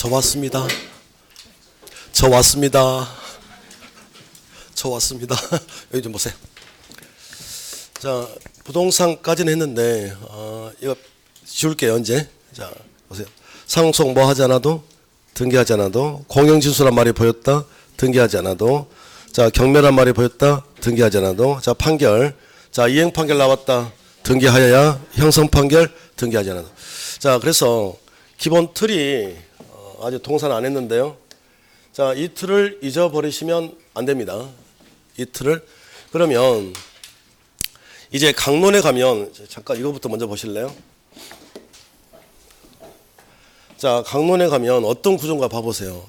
저 왔습니다. 저 왔습니다. 저 왔습니다. 여기 좀 보세요. 자, 부동산까지는 했는데 이거 지울게요. 이제. 자, 보세요. 상속 뭐 하지 않아도, 등기하지 않아도, 공영진수란 말이 보였다, 등기하지 않아도, 자, 경매란 말이 보였다, 등기하지 않아도, 자, 판결, 자, 이행 판결 나왔다, 등기하여야, 형성 판결, 등기하지 않아도. 자, 그래서 기본 틀이 아직 동산 안 했는데요. 자, 이 틀을 잊어버리시면 안 됩니다. 이 틀을. 그러면 이제 강론에 가면, 잠깐 이거부터 먼저 보실래요? 자, 강론에 가면 어떤 구조인가 봐보세요.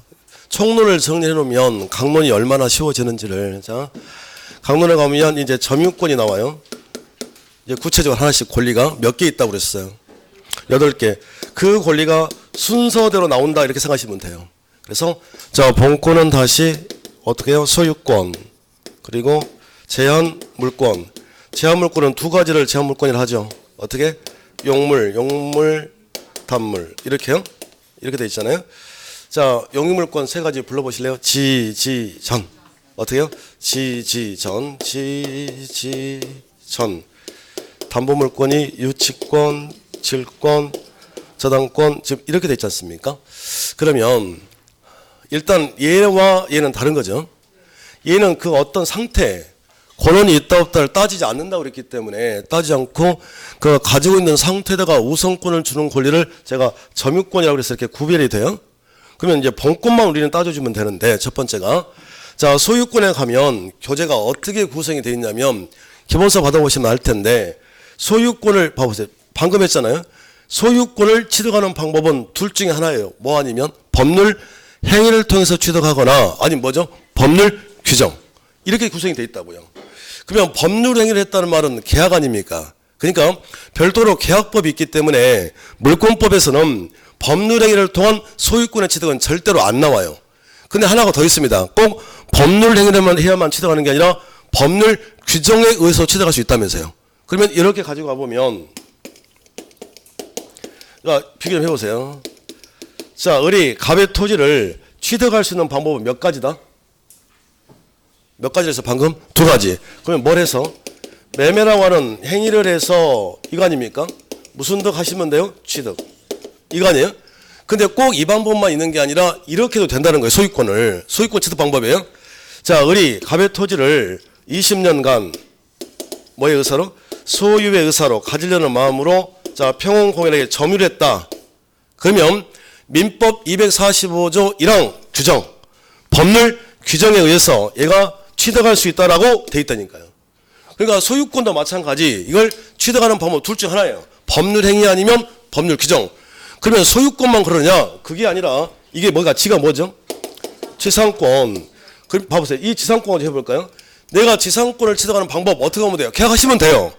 총론을 정리해 놓으면 강론이 얼마나 쉬워지는지를. 자, 강론에 가면 이제 점유권이 나와요. 이제 구체적으로 하나씩 권리가 몇 개 있다고 그랬어요. 8개. 그 권리가 순서대로 나온다 이렇게 생각하시면 돼요. 그래서 자, 본권은 다시 어떻게 해요? 소유권, 그리고 제한 물권. 제한 물권은 두 가지를 제한 물권이라 하죠. 어떻게? 용물, 단물. 이렇게요? 이렇게 돼 있잖아요. 자, 용유물권 세 가지 불러보실래요? 지전. 어떻게요? 지전. 담보물권이 유치권, 질권, 저당권, 지금 이렇게 돼 있지 않습니까? 그러면 일단 얘와 얘는 다른 거죠. 얘는 그 어떤 상태, 권한이 있다 없다를 따지지 않는다고 그랬기 때문에 따지지 않고 그 가지고 있는 상태에다가 우선권을 주는 권리를 제가 점유권이라고 해서 이렇게 구별이 돼요. 그러면 이제 본권만 우리는 따져주면 되는데, 첫 번째가 자, 소유권에 가면 교재가 어떻게 구성이 되어 있냐면 기본서 받아보시면 알 텐데, 소유권을 봐보세요. 방금 했잖아요. 소유권을 취득하는 방법은 둘 중에 하나예요. 뭐 아니면 법률 행위를 통해서 취득하거나, 아니면 뭐죠? 법률 규정. 이렇게 구성이 되어 있다고요. 그러면 법률 행위를 했다는 말은 계약 아닙니까? 그러니까 별도로 계약법이 있기 때문에 물권법에서는 법률 행위를 통한 소유권의 취득은 절대로 안 나와요. 근데 하나가 더 있습니다. 꼭 법률 행위를 해야만 취득하는 게 아니라 법률 규정에 의해서 취득할 수 있다면서요. 그러면 이렇게 가지고 가보면, 비교 좀 해보세요. 자, 우리 갑의 토지를 취득할 수 있는 방법은 몇 가지다? 몇 가지를 해서 방금? 두 가지. 그러면 뭘 해서? 매매라고 하는 행위를 해서 이거 아닙니까? 무슨 득 하시면 돼요? 취득. 이거 아니에요? 근데 꼭 이 방법만 있는 게 아니라 이렇게도 된다는 거예요. 소유권 취득 방법이에요. 자, 우리 갑의 토지를 20년간 뭐의 의사로? 소유의 의사로 가지려는 마음으로 자, 평온공인에게 점유를 했다. 그러면 민법 245조 1항 규정, 법률 규정에 의해서 얘가 취득할 수 있다라고 돼 있다니까요. 그러니까 소유권도 마찬가지. 이걸 취득하는 방법 둘 중 하나예요. 법률 행위 아니면 법률 규정. 그러면 소유권만 그러냐? 그게 아니라 이게 뭐가 지가 뭐죠? 지상권. 그럼 봐보세요. 이 지상권을 해볼까요? 내가 지상권을 취득하는 방법 어떻게 하면 돼요? 계약하시면 돼요.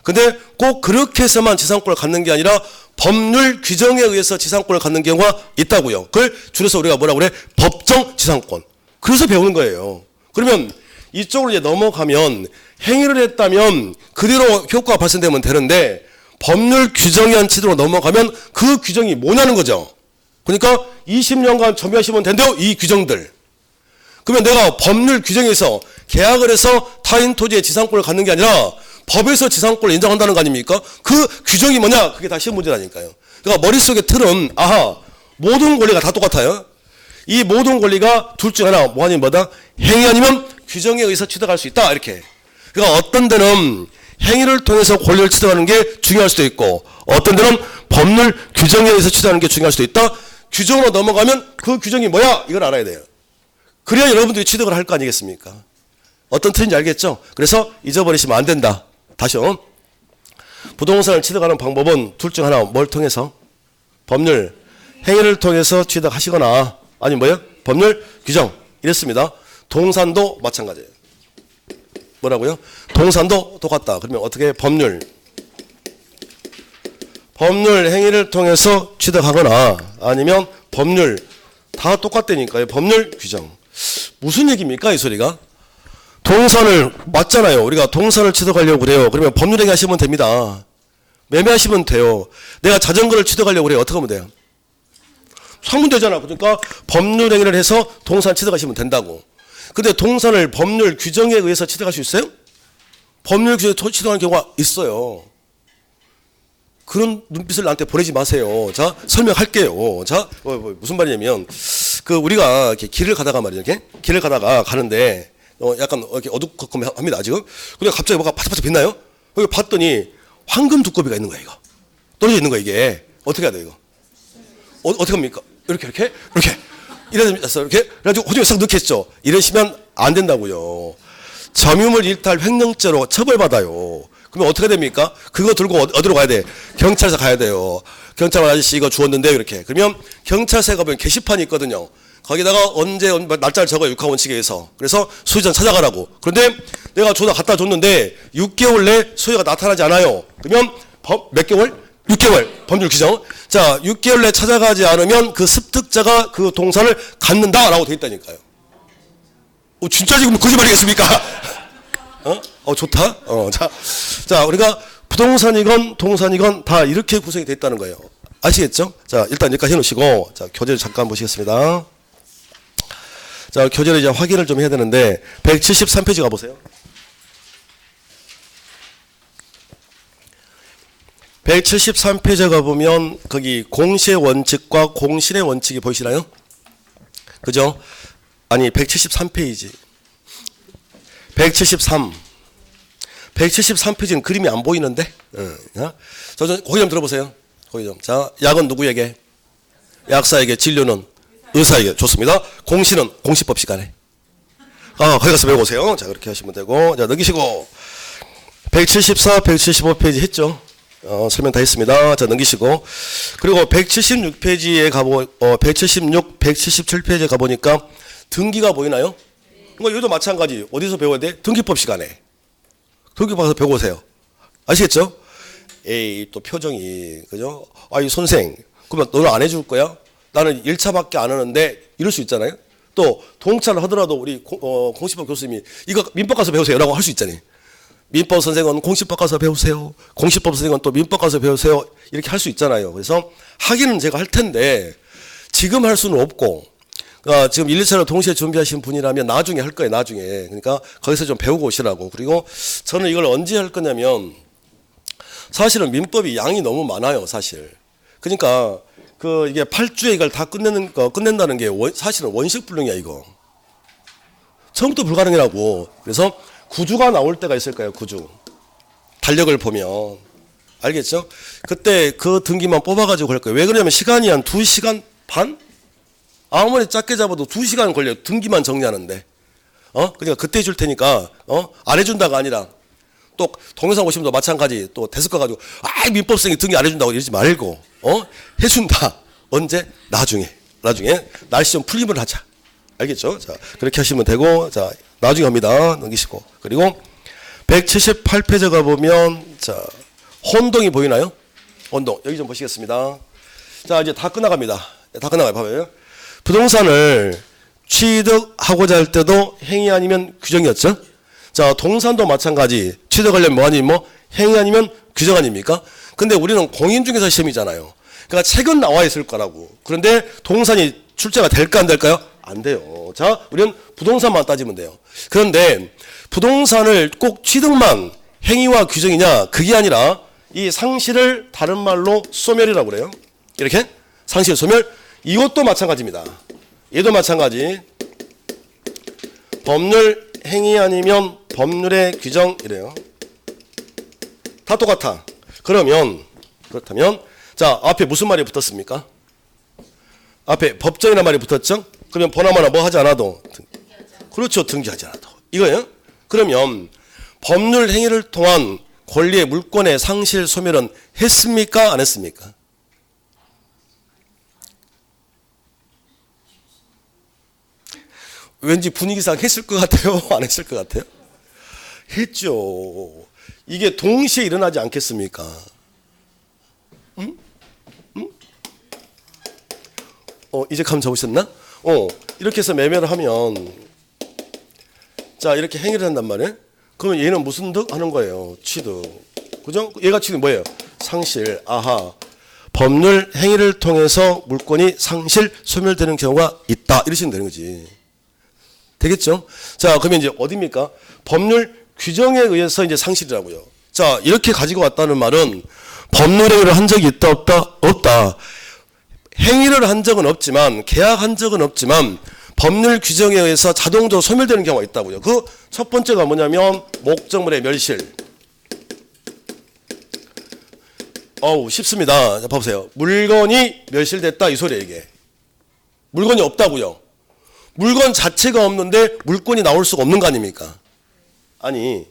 근데 꼭 그렇게 해서만 지상권을 갖는 게 아니라 법률 규정에 의해서 지상권을 갖는 경우가 있다고요. 그걸 줄여서 우리가 뭐라고 그래? 법정 지상권. 그래서 배우는 거예요. 그러면 이쪽으로 이제 넘어가면 행위를 했다면 그대로 효과가 발생되면 되는데, 법률 규정에 의한 취득으로 넘어가면 그 규정이 뭐냐는 거죠. 그러니까 20년간 점유하시면 된대요. 이 규정들. 그러면 내가 법률 규정에서 계약을 해서 타인 토지의 지상권을 갖는 게 아니라 법에서 지상권을 인정한다는 거 아닙니까? 그 규정이 뭐냐? 그게 다 시험 문제라니까요. 그러니까 머릿속에 틀은 아하, 모든 권리가 다 똑같아요. 이 모든 권리가 둘 중 하나, 뭐 아니면 뭐다? 행위 아니면 규정에 의해서 취득할 수 있다. 이렇게. 그러니까 어떤 데는 행위를 통해서 권리를 취득하는 게 중요할 수도 있고, 어떤 데는 법률 규정에 의해서 취득하는 게 중요할 수도 있다. 규정으로 넘어가면 그 규정이 뭐야? 이걸 알아야 돼요. 그래야 여러분들이 취득을 할 거 아니겠습니까? 어떤 틀인지 알겠죠? 그래서 잊어버리시면 안 된다. 다시요. 부동산을 취득하는 방법은 둘 중 하나. 뭘 통해서? 법률 행위를 통해서 취득하시거나, 아니 뭐예요? 법률 규정. 이랬습니다. 동산도 마찬가지예요. 뭐라고요? 동산도 똑같다. 그러면 어떻게? 법률 행위를 통해서 취득하거나, 아니면 법률, 다 똑같다니까요. 법률 규정. 무슨 얘기입니까? 이 소리가? 동산을 맞잖아요. 우리가 동산을 취득하려고 그래요. 그러면 법률 행위 하시면 됩니다. 매매하시면 돼요. 내가 자전거를 취득하려고 그래요. 어떻게 하면 돼요? 하면 되잖아. 그러니까 법률 행위를 해서 동산 취득하시면 된다고. 근데 동산을 법률 규정에 의해서 취득할 수 있어요? 법률 규정에 취득하는 경우가 있어요. 그런 눈빛을 나한테 보내지 마세요. 자, 설명할게요. 자, 무슨 말이냐면, 우리가 이렇게 길을 가다가 말이죠. 이렇게 길을 가다가 가는데, 약간 이렇게 어둑컴컴합니다, 지금. 근데 갑자기 뭐가 바짝바짝 빛나요? 여기 봤더니 황금 두꺼비가 있는 거야, 이거. 떨어져 있는 거야, 이게. 어떻게 해야 돼, 이거? 어떻게 합니까? 이렇게. 이래서 이렇게. 그래가지고 호중에 싹 넣겠죠. 이러시면 안 된다고요. 점유물 일탈 횡령죄로 처벌받아요. 그러면 어떻게 됩니까? 그거 들고 어디로 가야 돼? 경찰서 가야 돼요. 경찰 아저씨 이거 주웠는데요, 이렇게. 그러면 경찰서에 가면 게시판이 있거든요. 거기다가 언제 날짜를 적어요, 육하원칙에 의해서. 그래서 소유자 찾아가라고. 그런데 내가 갖다 줬는데 6개월 내 소유가 나타나지 않아요. 그러면 몇 개월? 6개월. 법률 규정. 자, 6개월 내 찾아가지 않으면 그 습득자가 그 동산을 갖는다라고 돼 있다니까요. 진짜 지금 거짓말이겠습니까? 좋다. 자, 우리가 부동산이건 동산이건 다 이렇게 구성이 돼 있다는 거예요. 아시겠죠? 자, 일단 여기까지 해놓으시고, 자, 교재를 잠깐 보시겠습니다. 자, 교재를 이제 확인을 좀 해야 되는데, 173페이지 가보세요. 173페이지 가보면, 거기 공시의 원칙과 공신의 원칙이 보이시나요? 그죠? 아니, 173페이지. 173페이지는 그림이 안 보이는데? 거기 좀 들어보세요. 거기 좀. 자, 약은 누구에게? 약사에게, 진료는 의사에게. 좋습니다. 공시는 공시법 시간에. 거기 가서 배우세요. 자, 그렇게 하시면 되고. 자, 넘기시고. 174, 175페이지 했죠? 설명 다 했습니다. 자, 넘기시고. 그리고 176페이지에 176, 177페이지에 가보니까 등기가 보이나요? 여기도 마찬가지. 어디서 배워야 돼? 등기법 시간에. 등기법 가서 배우고 오세요. 아시겠죠? 에이, 또 표정이, 그죠? 아이, 선생, 그러면 너는 안 해줄 거야? 나는 1차밖에 안 하는데, 이럴 수 있잖아요? 또, 동차를 하더라도 우리 공시법 교수님이 이거 민법 가서 배우세요. 라고 할 수 있잖아요. 민법 선생은 공시법 가서 배우세요. 공시법 선생은 또 민법 가서 배우세요. 이렇게 할 수 있잖아요. 그래서 하기는 제가 할 텐데, 지금 할 수는 없고, 지금 1, 2차로 동시에 준비하신 분이라면 나중에 할 거예요, 나중에. 그러니까 거기서 좀 배우고 오시라고. 그리고 저는 이걸 언제 할 거냐면, 사실은 민법이 양이 너무 많아요, 사실. 그러니까, 이게 8주에 이걸 다 끝낸다는 게 사실은 원식불능이야, 이거. 처음부터 불가능이라고. 그래서 9주가 나올 때가 있을 거예요, 9주. 달력을 보면. 알겠죠? 그때 그 등기만 뽑아가지고 할 거예요. 왜 그러냐면 시간이 한 2시간 반? 아무리 작게 잡아도 2시간 걸려요. 등기만 정리하는데. 그러니까 그때 해줄 테니까, 안 해준다가 아니라, 또 동영상 보시면 마찬가지, 또 데스크 가가지고, 민법생이 등기 안 해준다고 이러지 말고, 해준다. 언제? 나중에. 날씨 좀 풀림을 하자. 알겠죠? 자, 그렇게 하시면 되고, 자, 나중에 합니다. 넘기시고. 그리고 178페이지 가보면, 자, 혼동이 보이나요? 혼동. 여기 좀 보시겠습니다. 자, 이제 다 끝나갑니다. 다 끝나가요. 봐봐요. 부동산을 취득하고자 할 때도 행위 아니면 규정이었죠. 자, 동산도 마찬가지. 취득하려면 뭐 아니면 행위 아니면 규정 아닙니까? 근데 우리는 공인중개사 시험이잖아요. 그러니까 책은 나와 있을 거라고. 그런데 동산이 출제가 될까 안 될까요? 안 돼요. 자, 우리는 부동산만 따지면 돼요. 그런데 부동산을 꼭 취득만 행위와 규정이냐? 그게 아니라 이 상실을 다른 말로 소멸이라고 그래요. 이렇게 상실 소멸. 이것도 마찬가지입니다. 얘도 마찬가지. 법률 행위 아니면 법률의 규정 이래요. 다 똑같아. 그렇다면 자, 앞에 무슨 말이 붙었습니까? 앞에 법정이라는 말이 붙었죠? 그러면 보나마나 뭐 하지 않아도 그렇죠. 등기하지 않아도 이거예요. 그러면 법률 행위를 통한 권리의 물권의 상실 소멸은 했습니까? 안 했습니까? 왠지 분위기상 했을 것 같아요? 안 했을 것 같아요? 했죠. 이게 동시에 일어나지 않겠습니까? 응? 응? 이제 감 잡으셨나? 이렇게 해서 매매를 하면, 자, 이렇게 행위를 한단 말이에요? 그러면 얘는 무슨 득? 하는 거예요. 취득. 그죠? 얘가 취득 뭐예요? 상실. 아하. 법률 행위를 통해서 물권이 상실, 소멸되는 경우가 있다. 이러시면 되는 거지. 되겠죠? 자, 그러면 이제 어디입니까? 법률 규정에 의해서 이제 상실이라고요. 자, 이렇게 가지고 왔다는 말은 법률 행위를 한 적이 있다, 없다? 없다. 행위를 한 적은 없지만, 계약한 적은 없지만, 법률 규정에 의해서 자동적으로 소멸되는 경우가 있다고요. 그 첫 번째가 뭐냐면, 목적물의 멸실. 쉽습니다. 자, 봐보세요. 물건이 멸실됐다, 이 소리예요, 이게. 물건이 없다고요. 물건 자체가 없는데 물건이 나올 수가 없는 거 아닙니까? 아니,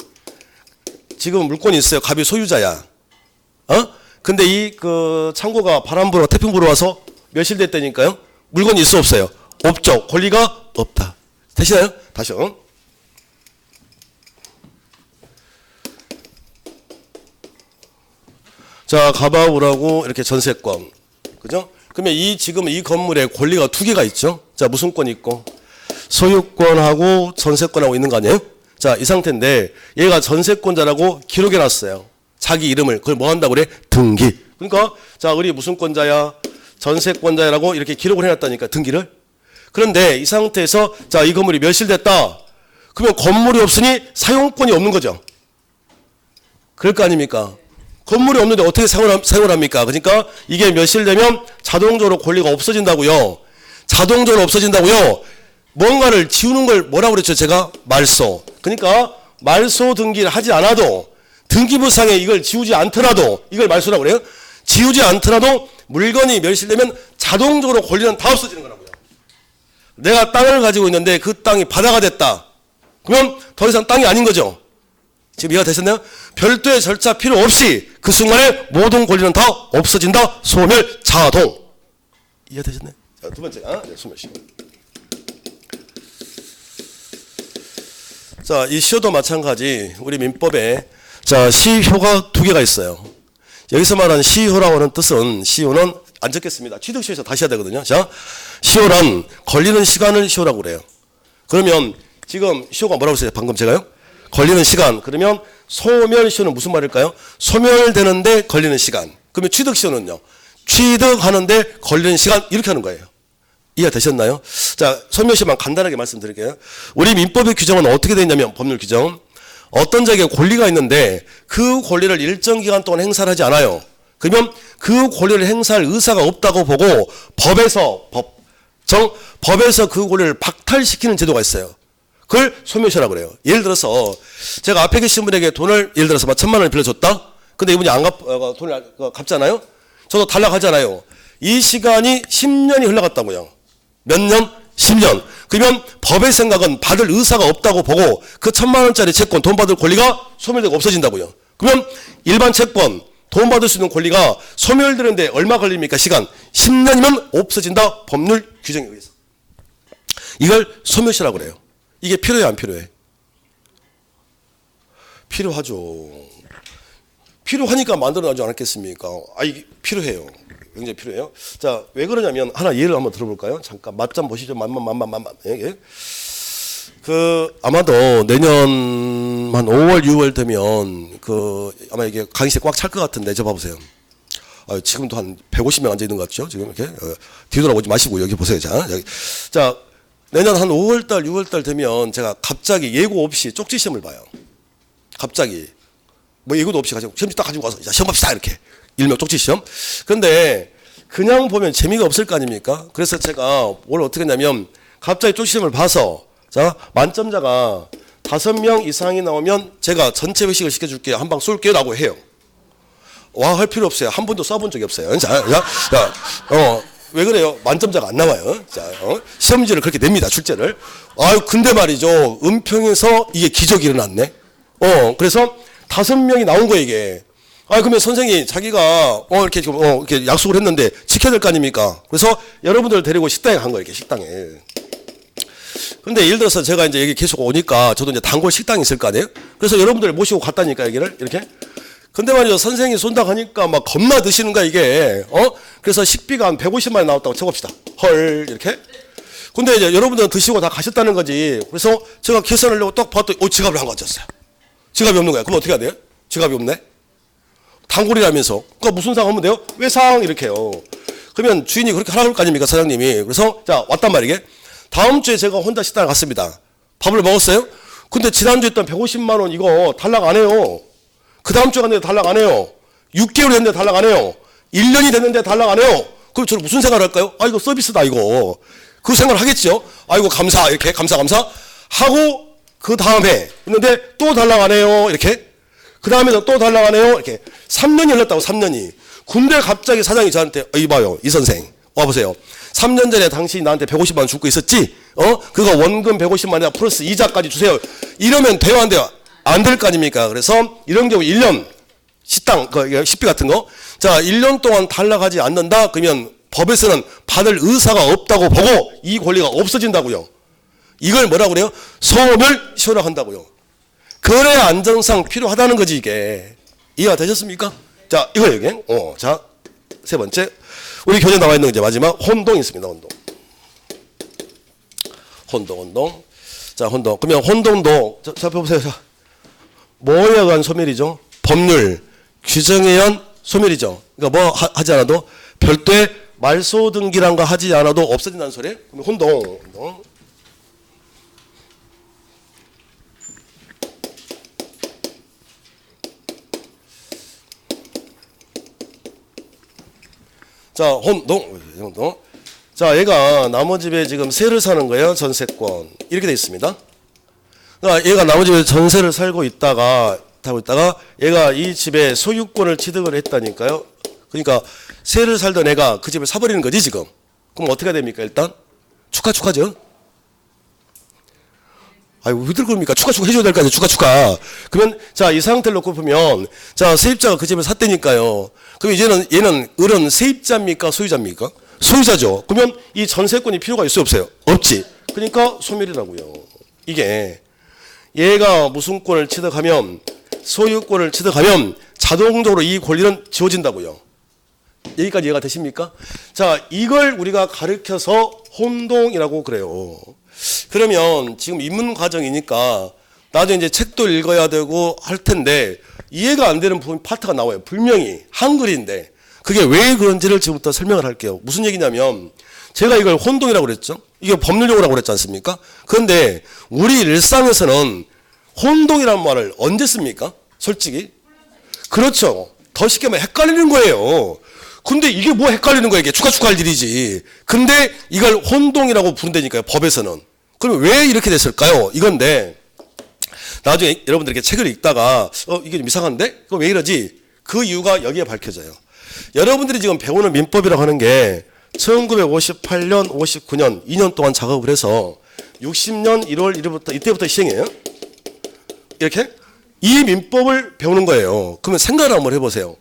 지금 물건이 있어요. 갑이 소유자야. 근데 이 창고가 바람 불어 태풍 불어와서 멸실됐다니까요. 물건이 있어 없어요? 없죠. 권리가 없다. 되시나요? 다시요. 자, 가바우라고 이렇게 전세권. 그죠? 그러면 지금 이 건물에 권리가 두 개가 있죠. 자, 무슨 권이 있고? 소유권하고 전세권하고 있는 거 아니에요? 자, 이 상태인데 얘가 전세권자라고 기록해 놨어요. 자기 이름을. 그걸 뭐 한다고 그래? 등기. 그러니까 자, 우리 무슨 권자야? 전세권자라고 이렇게 기록을 해놨다니까, 등기를. 그런데 이 상태에서 자, 이 건물이 멸실됐다. 그러면 건물이 없으니 사용권이 없는 거죠. 그럴 거 아닙니까? 건물이 없는데 어떻게 사용을 합니까? 그러니까 이게 멸실되면 자동적으로 권리가 없어진다고요. 자동적으로 없어진다고요. 뭔가를 지우는 걸 뭐라고 그랬죠? 제가 말소. 그러니까 말소 등기를 하지 않아도 등기부상에 이걸 지우지 않더라도 이걸 말소라고 그래요. 지우지 않더라도 물건이 멸실되면 자동적으로 권리는 다 없어지는 거라고요. 내가 땅을 가지고 있는데 그 땅이 바다가 됐다. 그러면 더 이상 땅이 아닌 거죠. 지금 이해가 되셨나요? 별도의 절차 필요 없이 그 순간에 모든 권리는 다 없어진다. 소멸, 자동. 이해가 되셨나요? 자, 두 번째, 소멸시. 자, 이 시효도 마찬가지. 우리 민법에 자, 시효가 두 개가 있어요. 여기서 말하는 시효라고 하는 뜻은 시효는 안 적겠습니다. 취득시효에서 다시 해야 되거든요. 자, 시효란 걸리는 시간을 시효라고 그래요. 그러면 지금 시효가 뭐라고 했어요? 방금 제가요? 걸리는 시간. 그러면 소멸시효는 무슨 말일까요? 소멸되는데 걸리는 시간. 그러면 취득시효는요? 취득하는데 걸리는 시간 이렇게 하는 거예요. 이해가 되셨나요? 자, 소멸시효만 간단하게 말씀드릴게요. 우리 민법의 규정은 어떻게 되어 있냐면 법률 규정. 어떤 자에게 권리가 있는데 그 권리를 일정 기간 동안 행사를 하지 않아요. 그러면 그 권리를 행사할 의사가 없다고 보고 법에서 그 권리를 박탈시키는 제도가 있어요. 그걸 소멸시효라고 그래요. 예를 들어서 제가 앞에 계신 분에게 돈을 예를 들어서 1,000만 원을 빌려줬다. 근데 이분이 돈을 갚잖아요. 저도 달라고 하잖아요. 이 시간이 10년이 흘러갔다고요. 몇 년? 10년. 그러면 법의 생각은 받을 의사가 없다고 보고 그 1,000만 원짜리 채권 돈 받을 권리가 소멸되고 없어진다고요. 그러면 일반 채권 돈 받을 수 있는 권리가 소멸되는데 얼마 걸립니까? 시간. 10년이면 없어진다. 법률 규정에 의해서. 이걸 소멸시효라고 그래요. 이게 필요해 안 필요해? 필요하죠. 필요하니까 만들어나지 않았겠습니까? 이게 필요해요. 굉장히 필요해요. 자, 왜 그러냐면 하나 예를 한번 들어볼까요? 잠깐 맛 좀 보시죠. 맛만. 예. 아마도 내년 한 5월, 6월 되면 아마 이게 강의실 꽉 찰 것 같은데 저 봐보세요. 지금도 한 150명 앉아 있는 것 같죠? 지금 이렇게 뒤돌아보지 마시고 여기 보세요. 자, 내년 한 5월달, 6월달 되면 제가 갑자기 예고 없이 쪽지 시험을 봐요. 갑자기 뭐 예고도 없이 가지고 시험지 딱 가지고 와서 자, 시험 봅시다 이렇게 일명 쪽지 시험. 그런데 그냥 보면 재미가 없을 거 아닙니까? 그래서 제가 오늘 어떻게 했냐면 갑자기 쪽지 시험을 봐서 자, 만점자가 5명 이상이 나오면 제가 전체 회식을 시켜줄게요. 한 방 쏠게요 라고 해요. 와, 할 필요 없어요. 한 번도 쏴본 적이 없어요. 왜 그래요? 만점자가 안 나와요. 자, 시험지를 그렇게 냅니다. 출제를. 근데 말이죠. 은평에서 이게 기적이 일어났네. 그래서 5명이 나온 거예요, 이게. 그러면 선생님이 자기가 이렇게 약속을 했는데 지켜야 될 거 아닙니까? 그래서 여러분들 데리고 식당에 간 거예요, 이렇게 식당에. 근데 예를 들어서 제가 이제 여기 계속 오니까 저도 이제 단골 식당이 있을 거 아니에요? 그래서 여러분들 모시고 갔다니까, 여기를 이렇게. 근데 말이죠. 선생님이 쏜다 하니까 막 겁나 드시는 거야, 이게. 그래서 식비가 한 150만 원 나왔다고 쳐봅시다. 헐, 이렇게. 근데 이제 여러분들은 드시고 다 가셨다는 거지. 그래서 제가 계산하려고 딱 봤더니, 지갑을 안 가졌어요. 지갑이 없는 거야. 그럼 어떻게 해야 돼요? 지갑이 없네? 단골이라면서. 그러니까 무슨 상 하면 돼요? 외상 이렇게요. 그러면 주인이 그렇게 하라고 할 거 아닙니까, 사장님이. 그래서 자, 왔단 말이게. 다음 주에 제가 혼자 식당에 갔습니다. 밥을 먹었어요? 근데 지난주에 했던 150만 원 이거 단락 안 해요. 그 다음 주에 갔는데 단락 안 해요. 6개월 됐는데 단락 안 해요. 1년이 됐는데 단락 안 해요. 그럼 저는 무슨 생각을 할까요? 아, 이거 서비스다, 이거. 그 생각을 하겠죠. 아이고, 감사. 이렇게 감사. 하고 그 다음에 했는데 또 단락 안 해요. 이렇게. 그 다음에도 또 달라고 하네요. 이렇게 3년이 흘렀다고. 3년이. 근데 갑자기 사장이 저한테 이봐요, 이 선생 와보세요. 3년 전에 당신이 나한테 150만 원 줄 거 있었지? 그거 원금 150만 원이나 플러스 이자까지 주세요. 이러면 돼요, 안 돼요? 안 될 거 아닙니까? 그래서 이런 경우 1년 식당 식비 같은 거, 자 1년 동안 탈락하지 않는다 그러면 법에서는 받을 의사가 없다고 보고 이 권리가 없어진다고요. 이걸 뭐라고 그래요? 소멸시효라고 한다고요. 거래 안정상 필요하다는 거지, 이게. 이해가 되셨습니까? 자, 이거예요, 이게. 자, 세 번째. 우리 교재 나와 있는 이제 마지막 혼동이 있습니다, 혼동. 자, 혼동. 그러면 혼동도, 자, 보세요. 자, 뭐에 의한 소멸이죠? 법률, 규정에 의한 소멸이죠. 그러니까 뭐 하지 않아도 별도의 말소 등기란 거 하지 않아도 없어진다는 소리. 그러면 혼동. 자, 혼동. 자, 얘가 나무 집에 지금 세를 사는 거예요. 전세권. 이렇게 돼 있습니다. 그러니까 얘가 나무 집에 전세를 살고 있다가 얘가 이 집에 소유권을 취득을 했다니까요. 그러니까 세를 살던 애가 그 집을 사버리는 거지, 지금. 그럼 어떻게 해야 됩니까, 일단? 축하죠? 아유, 왜들 그럽니까? 축하 해줘야 될 거 아니에요, 축하. 그러면, 자, 이 상태를 놓고 보면, 자, 세입자가 그 집을 샀다니까요. 그럼 이제는 얘는 을은 세입자입니까? 소유자입니까? 소유자죠. 그러면 이 전세권이 필요가 있어요, 없어요? 없지. 그러니까 소멸이라고요. 이게, 얘가 무슨 권을 취득하면, 소유권을 취득하면 자동적으로 이 권리는 지워진다고요. 여기까지 이해가 되십니까? 자, 이걸 우리가 가르쳐서 혼동이라고 그래요. 그러면 지금 입문 과정이니까 나중에 이제 책도 읽어야 되고 할 텐데 이해가 안 되는 부분 파트가 나와요. 분명히 한글인데 그게 왜 그런지를 지금부터 설명을 할게요. 무슨 얘기냐면 제가 이걸 혼동이라고 그랬죠. 이게 법률용어라고 그랬지 않습니까? 그런데 우리 일상에서는 혼동이라는 말을 언제 씁니까? 솔직히. 그렇죠. 더 쉽게 말하면 헷갈리는 거예요. 근데 이게 뭐 헷갈리는 거예요? 이게 축하할 일이지. 근데 이걸 혼동이라고 부른다니까요, 법에서는. 그럼 왜 이렇게 됐을까요? 이건데 나중에 여러분들에게 책을 읽다가 이게 좀 이상한데? 그럼 왜 이러지? 그 이유가 여기에 밝혀져요. 여러분들이 지금 배우는 민법이라고 하는 게 1958년, 59년 2년 동안 작업을 해서 60년 1월 1일부터 이때부터 시행해요. 이렇게 이 민법을 배우는 거예요. 그러면 생각을 한번 해보세요.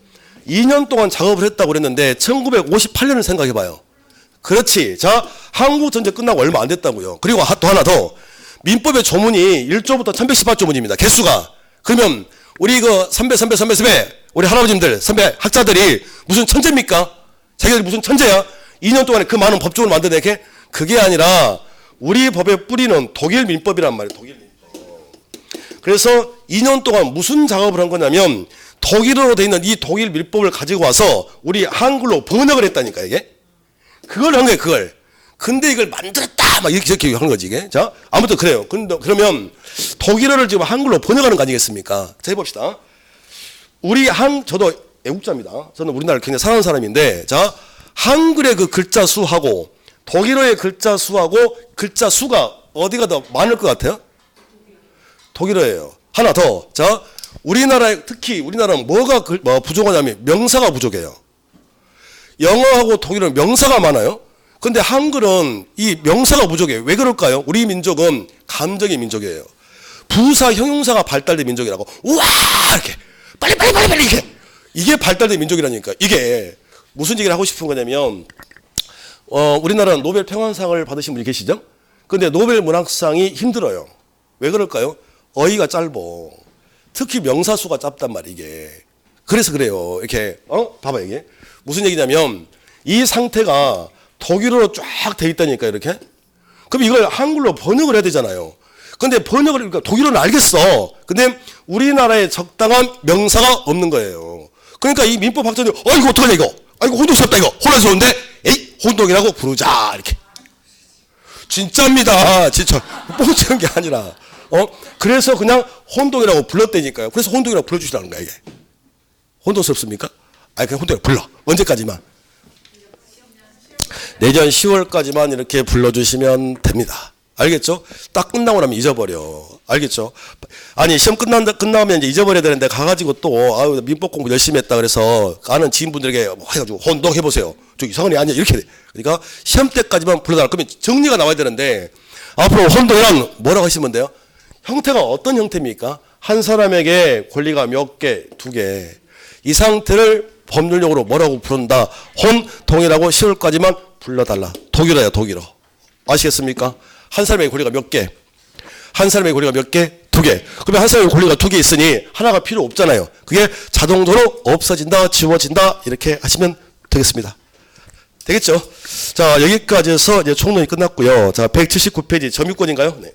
2년 동안 작업을 했다고 그랬는데 1958년을 생각해봐요. 그렇지. 자, 한국전쟁 끝나고 얼마 안 됐다고요. 그리고 또 하나 더. 민법의 조문이 1조부터 1118조문입니다. 개수가. 그러면 우리 그 선배 우리 할아버지들 선배 학자들이 무슨 천재입니까? 자기들이 무슨 천재야? 2년 동안에 그 많은 법조문을 만들어내게? 그게 아니라 우리 법의 뿌리는 독일 민법이란 말이에요. 독일 민법. 그래서 2년 동안 무슨 작업을 한 거냐면 독일어로 되어 있는 이 독일 민법을 가지고 와서 우리 한글로 번역을 했다니까, 이게. 그걸 한 거예요, 그걸. 근데 이걸 만들었다! 막 이렇게 하는 거지, 이게. 자, 아무튼 그래요. 그러면 독일어를 지금 한글로 번역하는 거 아니겠습니까? 자, 해봅시다. 저도 애국자입니다. 저는 우리나라를 굉장히 사랑하는 사람인데, 자, 한글의 그 글자 수하고 독일어의 글자 수하고 글자 수가 어디가 더 많을 것 같아요? 독일어예요. 하나 더. 자, 특히 우리나라는 뭐가 부족하냐면 명사가 부족해요. 영어하고 독일어는 명사가 많아요. 근데 한글은 이 명사가 부족해요. 왜 그럴까요? 우리 민족은 감정의 민족이에요. 부사, 형용사가 발달된 민족이라고. 우와! 이렇게. 빨리! 이렇게. 이게 발달된 민족이라니까. 이게 무슨 얘기를 하고 싶은 거냐면, 우리나라는 노벨 평화상을 받으신 분이 계시죠? 근데 노벨 문학상이 힘들어요. 왜 그럴까요? 어휘가 짧어. 특히 명사수가 짧단 말이야, 이게. 그래서 그래요. 이렇게, 봐봐, 이게. 무슨 얘기냐면, 이 상태가 독일어로 쫙 돼 있다니까, 이렇게. 그럼 이걸 한글로 번역을 해야 되잖아요. 근데 그러니까 독일어는 알겠어. 근데 우리나라에 적당한 명사가 없는 거예요. 그러니까 이 민법 학자들이 이거 어떡하냐 이거. 이거 혼동스럽다 이거. 혼란스러운데 에이 혼동이라고 부르자 이렇게. 진짜입니다. 진짜 뻥치는 게 아니라. 그래서 그냥 혼동이라고 불렀다니까요. 그래서 혼동이라고 불러주시라는 거야 이게. 혼동스럽습니까? 그냥 혼동이라고 불러. 언제까지만? 내년 10월까지만 이렇게 불러주시면 됩니다. 알겠죠? 딱 끝나고 나면 잊어버려. 알겠죠? 아니 시험 끝나면 이제 잊어버려야 되는데 가가지고 또 민법 공부 열심히 했다 그래서 아는 지인분들에게 해가지고 혼동해보세요. 저 이상한 애 아니야 이렇게 돼. 그러니까 시험 때까지만 불러달라. 그러면 정리가 나와야 되는데 앞으로 혼동이란 뭐라고 하시면 돼요? 형태가 어떤 형태입니까? 한 사람에게 권리가 몇 개, 두 개. 이 상태를 법률용어로 뭐라고 부른다? 혼동이라고 10월까지만 불러달라. 독일어야 독일어. 아시겠습니까? 한 사람에게 권리가 몇 개? 한 사람에게 권리가 몇 개? 두 개. 그러면 한 사람에게 권리가 두 개 있으니 하나가 필요 없잖아요. 그게 자동적으로 없어진다, 지워진다 이렇게 하시면 되겠습니다. 되겠죠? 자, 여기까지 해서 이제 총론이 끝났고요. 자, 179페이지 점유권인가요? 네.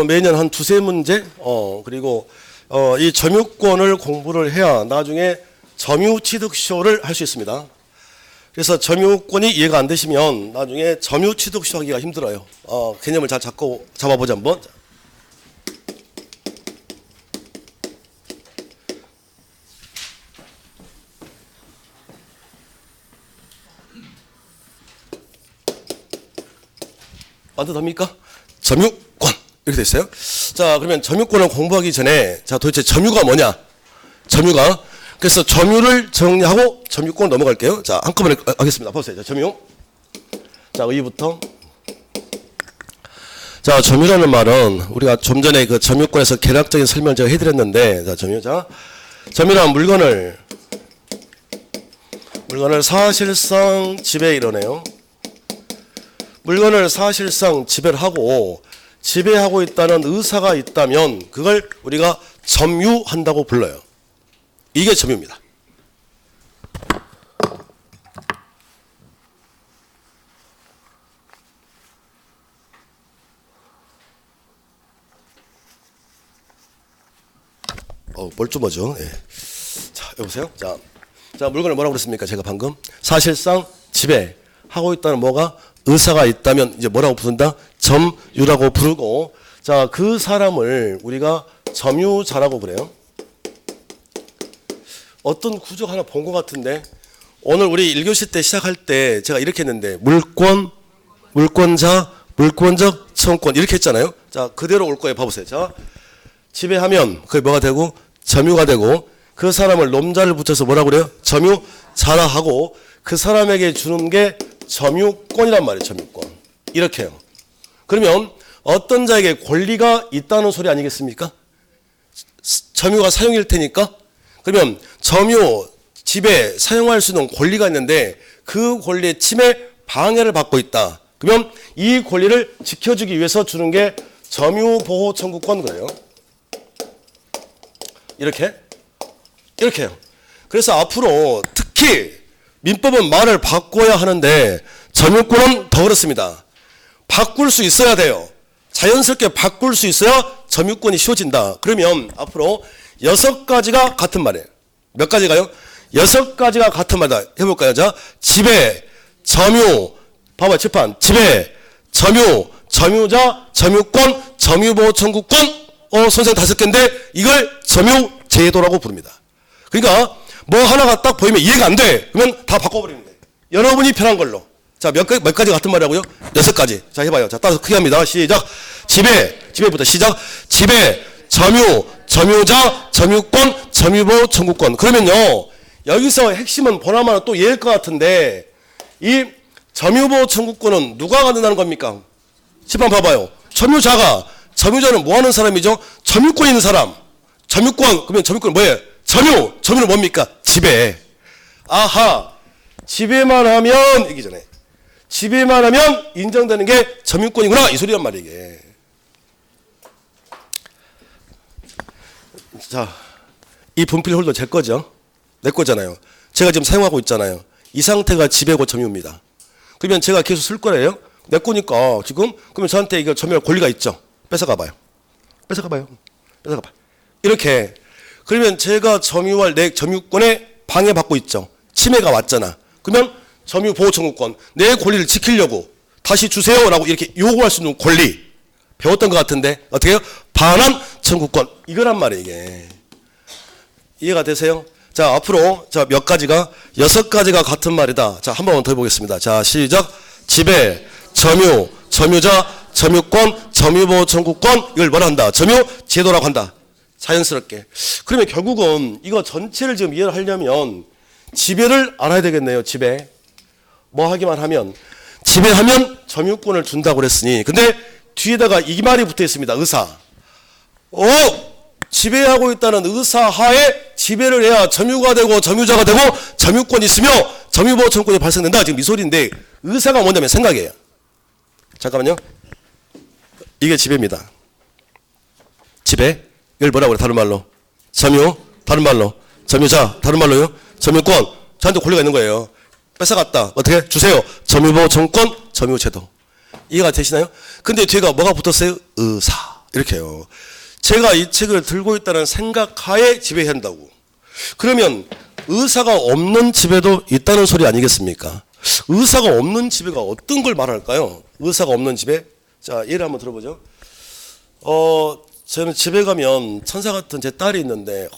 매년 한 두세 문제, 그리고, 이 점유권을 공부를 해야 나중에 점유취득쇼를 할 수 있습니다. 그래서 점유권이 이해가 안 되시면 나중에 점유취득쇼 하기가 힘들어요. 개념을 잘 잡아보자 한번. 완전합니까? 점유권. 이렇게 돼 있어요. 자, 그러면 점유권을 공부하기 전에, 자, 도대체 점유가 뭐냐? 점유가. 그래서 점유를 정리하고 점유권 넘어갈게요. 자, 한꺼번에 하겠습니다. 보세요. 자, 점유. 자, 의의부터. 자, 점유라는 말은 우리가 좀 전에 그 점유권에서 개략적인 설명을 제가 해드렸는데, 자, 점유. 자, 점유란 물건을 사실상 지배 이러네요. 물건을 사실상 지배를 하고 지배하고 있다는 의사가 있다면 그걸 우리가 점유한다고 불러요. 이게 점유입니다. 멀쩡하죠. 예. 자, 여보세요. 자, 물건을 뭐라고 그랬습니까? 제가 방금 사실상 지배하고 있다는 뭐가 의사가 있다면 이제 뭐라고 부른다? 점유라고 부르고, 자, 그 사람을 우리가 점유자라고 그래요. 어떤 구조 하나 본 것 같은데, 오늘 우리 1교시 때 시작할 때 제가 이렇게 했는데, 물권, 물권자, 물권적, 청권 이렇게 했잖아요. 자, 그대로 올 거예요. 봐보세요. 자, 지배하면 그게 뭐가 되고? 점유가 되고, 그 사람을 놈자를 붙여서 뭐라고 그래요? 점유자라 하고, 그 사람에게 주는 게 점유권이란 말이에요. 점유권. 이렇게 해요. 그러면 어떤 자에게 권리가 있다는 소리 아니겠습니까? 점유가 사용일 테니까. 그러면 점유, 지배, 사용할 수 있는 권리가 있는데 그 권리의 침해, 방해를 받고 있다. 그러면 이 권리를 지켜주기 위해서 주는 게 점유보호 청구권 그래요. 이렇게 해요. 그래서 앞으로 특히 민법은 말을 바꿔야 하는데 점유권은 더 그렇습니다. 바꿀 수 있어야 돼요. 자연스럽게 바꿀 수 있어야 점유권이 쉬워진다. 그러면 앞으로 6가지가 같은 말이에요. 몇 가지가요? 6가지가 같은 말이다. 해볼까요? 자, 지배, 점유, 봐봐 칠판. 지배, 점유, 점유자, 점유권, 점유보호 청구권. 선생님 5개인데 이걸 점유제도라고 부릅니다. 그러니까 뭐 하나가 딱 보이면 이해가 안 돼. 그러면 다 바꿔버리면 돼. 여러분이 편한 걸로. 자, 몇 가지 같은 말이라고요? 6가지. 자, 해봐요. 자, 따라서 크게 합니다. 시작. 지배부터 시작. 지배, 점유, 점유자, 점유권, 점유보호 청구권. 그러면요, 여기서 핵심은 보나마나 또 얘일 것 같은데, 이 점유보호 청구권은 누가 갖는다는 겁니까? 시판 봐봐요. 점유자는 뭐 하는 사람이죠? 점유권 있는 사람. 점유권, 그러면 점유권은 뭐예요? 점유는 뭡니까? 지배. 아하. 지배만 하면, 이기 전에. 지배만 하면 인정되는 게 점유권이구나. 이 소리란 말이에요, 이게. 자, 이 분필 홀더 제 거죠? 내 거잖아요. 제가 지금 사용하고 있잖아요. 이 상태가 지배고 점유입니다. 그러면 제가 계속 쓸 거래요. 내 거니까 지금 그러면 저한테 이거 점유할 권리가 있죠. 뺏어가봐요. 뺏어가봐요. 뺏어가봐요. 이렇게 그러면 제가 점유할 내 점유권에 방해받고 있죠. 침해가 왔잖아. 그러면 점유 보호 청구권, 내 권리를 지키려고 다시 주세요라고 이렇게 요구할 수 있는 권리 배웠던 것 같은데 어떻게 해요? 반환 청구권 이거란 말이에요. 이게 이해가 되세요? 자 앞으로 자 몇 가지가 6가지가 같은 말이다. 자 한 번 더 해보겠습니다. 자 시작. 지배, 점유, 점유자, 점유권, 점유보호 청구권 이걸 뭐라 한다? 점유 제도라고 한다. 자연스럽게. 그러면 결국은 이거 전체를 지금 이해를 하려면 지배를 알아야 되겠네요. 지배. 뭐 하기만 하면 지배하면 점유권을 준다고 그랬으니 근데 뒤에다가 이 말이 붙어 있습니다. 의사. 지배하고 있다는 의사 하에 지배를 해야 점유가 되고 점유자가 되고 점유권이 있으며 점유보호 청구권이 발생된다. 지금 이 소리인데 의사가 뭐냐면 생각이에요. 잠깐만요. 이게 지배입니다. 지배. 이걸 뭐라고 그래? 다른 말로. 점유. 다른 말로. 점유자. 다른 말로요. 점유권. 저한테 권리가 있는 거예요. 뺏어갔다. 어떻게? 주세요. 점유보호 청구권, 점유제도. 이해가 되시나요? 근데 뒤가 뭐가 붙었어요? 의사. 이렇게요. 제가 이 책을 들고 있다는 생각하에 지배해야 한다고. 그러면 의사가 없는 지배도 있다는 소리 아니겠습니까? 의사가 없는 지배가 어떤 걸 말할까요? 의사가 없는 지배? 자, 예를 한번 들어보죠. 저는 집에 가면 천사 같은 제 딸이 있는데,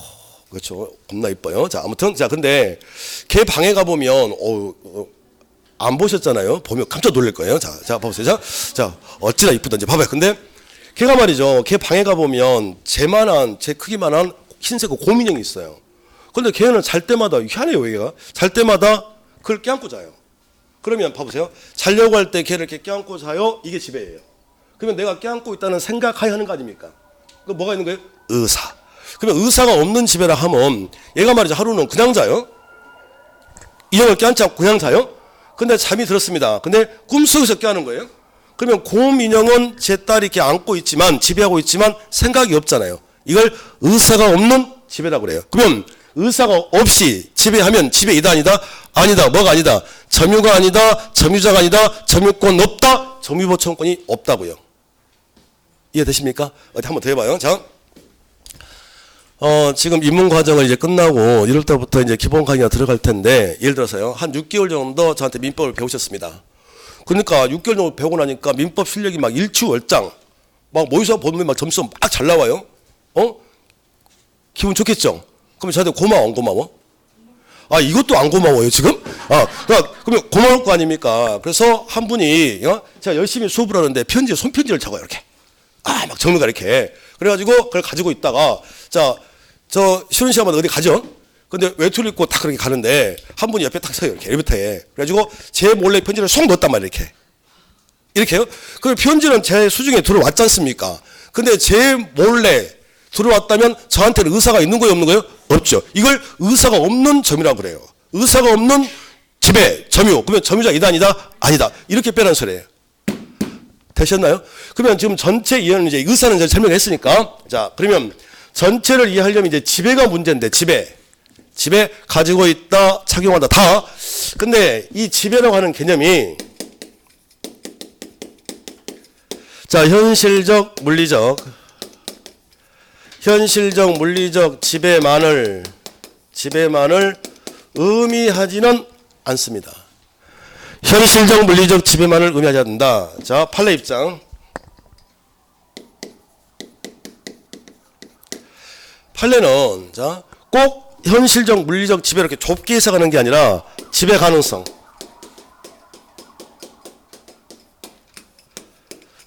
그렇죠. 겁나 이뻐요. 자, 아무튼, 자, 근데 걔 방에 가보면, 안 보셨잖아요. 보면 깜짝 놀랄 거예요. 자, 봐보세요. 자, 어찌나 이쁘던지 봐봐요. 근데 걔가 말이죠. 걔 방에 가보면 제 크기만한 흰색 곰인형이 있어요. 근데 걔는 잘 때마다, 희한해요, 얘가. 잘 때마다 그걸 껴안고 자요. 그러면 봐보세요. 자려고 할 때 걔를 이렇게 껴안고 자요. 이게 지배예요. 그러면 내가 껴안고 있다는 생각하에 하는 거 아닙니까? 그 뭐가 있는 거예요? 의사. 그러면 의사가 없는 지배라 하면 얘가 말이죠. 하루는 그냥 자요. 인형을 껴안지 않고 그냥 자요. 근데 잠이 들었습니다. 근데 꿈속에서 껴안은 거예요. 그러면 곰 인형은 제 딸이 이렇게 안고 있지만 지배하고 있지만 생각이 없잖아요. 이걸 의사가 없는 지배라고 그래요. 그러면 의사가 없이 지배하면 지배이다 아니다? 아니다. 뭐가 아니다? 점유가 아니다. 점유자가 아니다. 점유권 없다. 점유보호 청구권이 없다고요. 이해되십니까? 어디 한번 더 해봐요. 자, 지금 입문 과정을 이제 끝나고 1월 달부터 이제 기본 강의가 들어갈 텐데 예를 들어서요. 한 6개월 정도 저한테 민법을 배우셨습니다. 그러니까 6개월 정도 배우고 나니까 민법 실력이 막 일취월장 막 모의고사 보면 막 점수 막 잘 나와요. 기분 좋겠죠? 그러면 저한테 고마워 안 고마워? 이것도 안 고마워요 지금? 그러면 고마울 거 아닙니까? 그래서 한 분이 제가 열심히 수업을 하는데 편지에 손편지를 적어요 이렇게. 막 적는 거 이렇게. 그래가지고 그걸 가지고 있다가 저 쉬는 시간마다 어디 가죠? 근데 외투를 입고 딱 그렇게 가는데 한 분이 옆에 딱 서요 이렇게 엘리베이터에. 그래가지고 제 몰래 편지를 쏙 넣었단 말이에요 이렇게. 이렇게요? 그 편지는 제 수중에 들어왔지 않습니까? 근데 제 몰래 들어왔다면 저한테는 의사가 있는 거예요 없는 거예요? 없죠. 이걸 의사가 없는 점이라고 그래요. 의사가 없는 지배, 점유. 그러면 점유자 이다 아니다? 아니다. 이렇게 빼라는 소리예요. 되셨나요? 그러면 지금 전체 이해는 이제 의사는 이제 설명했으니까 자 그러면 전체를 이해하려면 이제 지배가 문제인데 지배 가지고 있다 착용한다 다. 근데 이 지배라고 하는 개념이 자 현실적 물리적 지배만을 의미하지는 않습니다. 현실적 물리적 지배만을 의미하지 않는다. 자, 판례 입장. 판례는 자, 꼭 현실적 물리적 지배를 이렇게 좁게 해석하는 게 아니라 지배 가능성.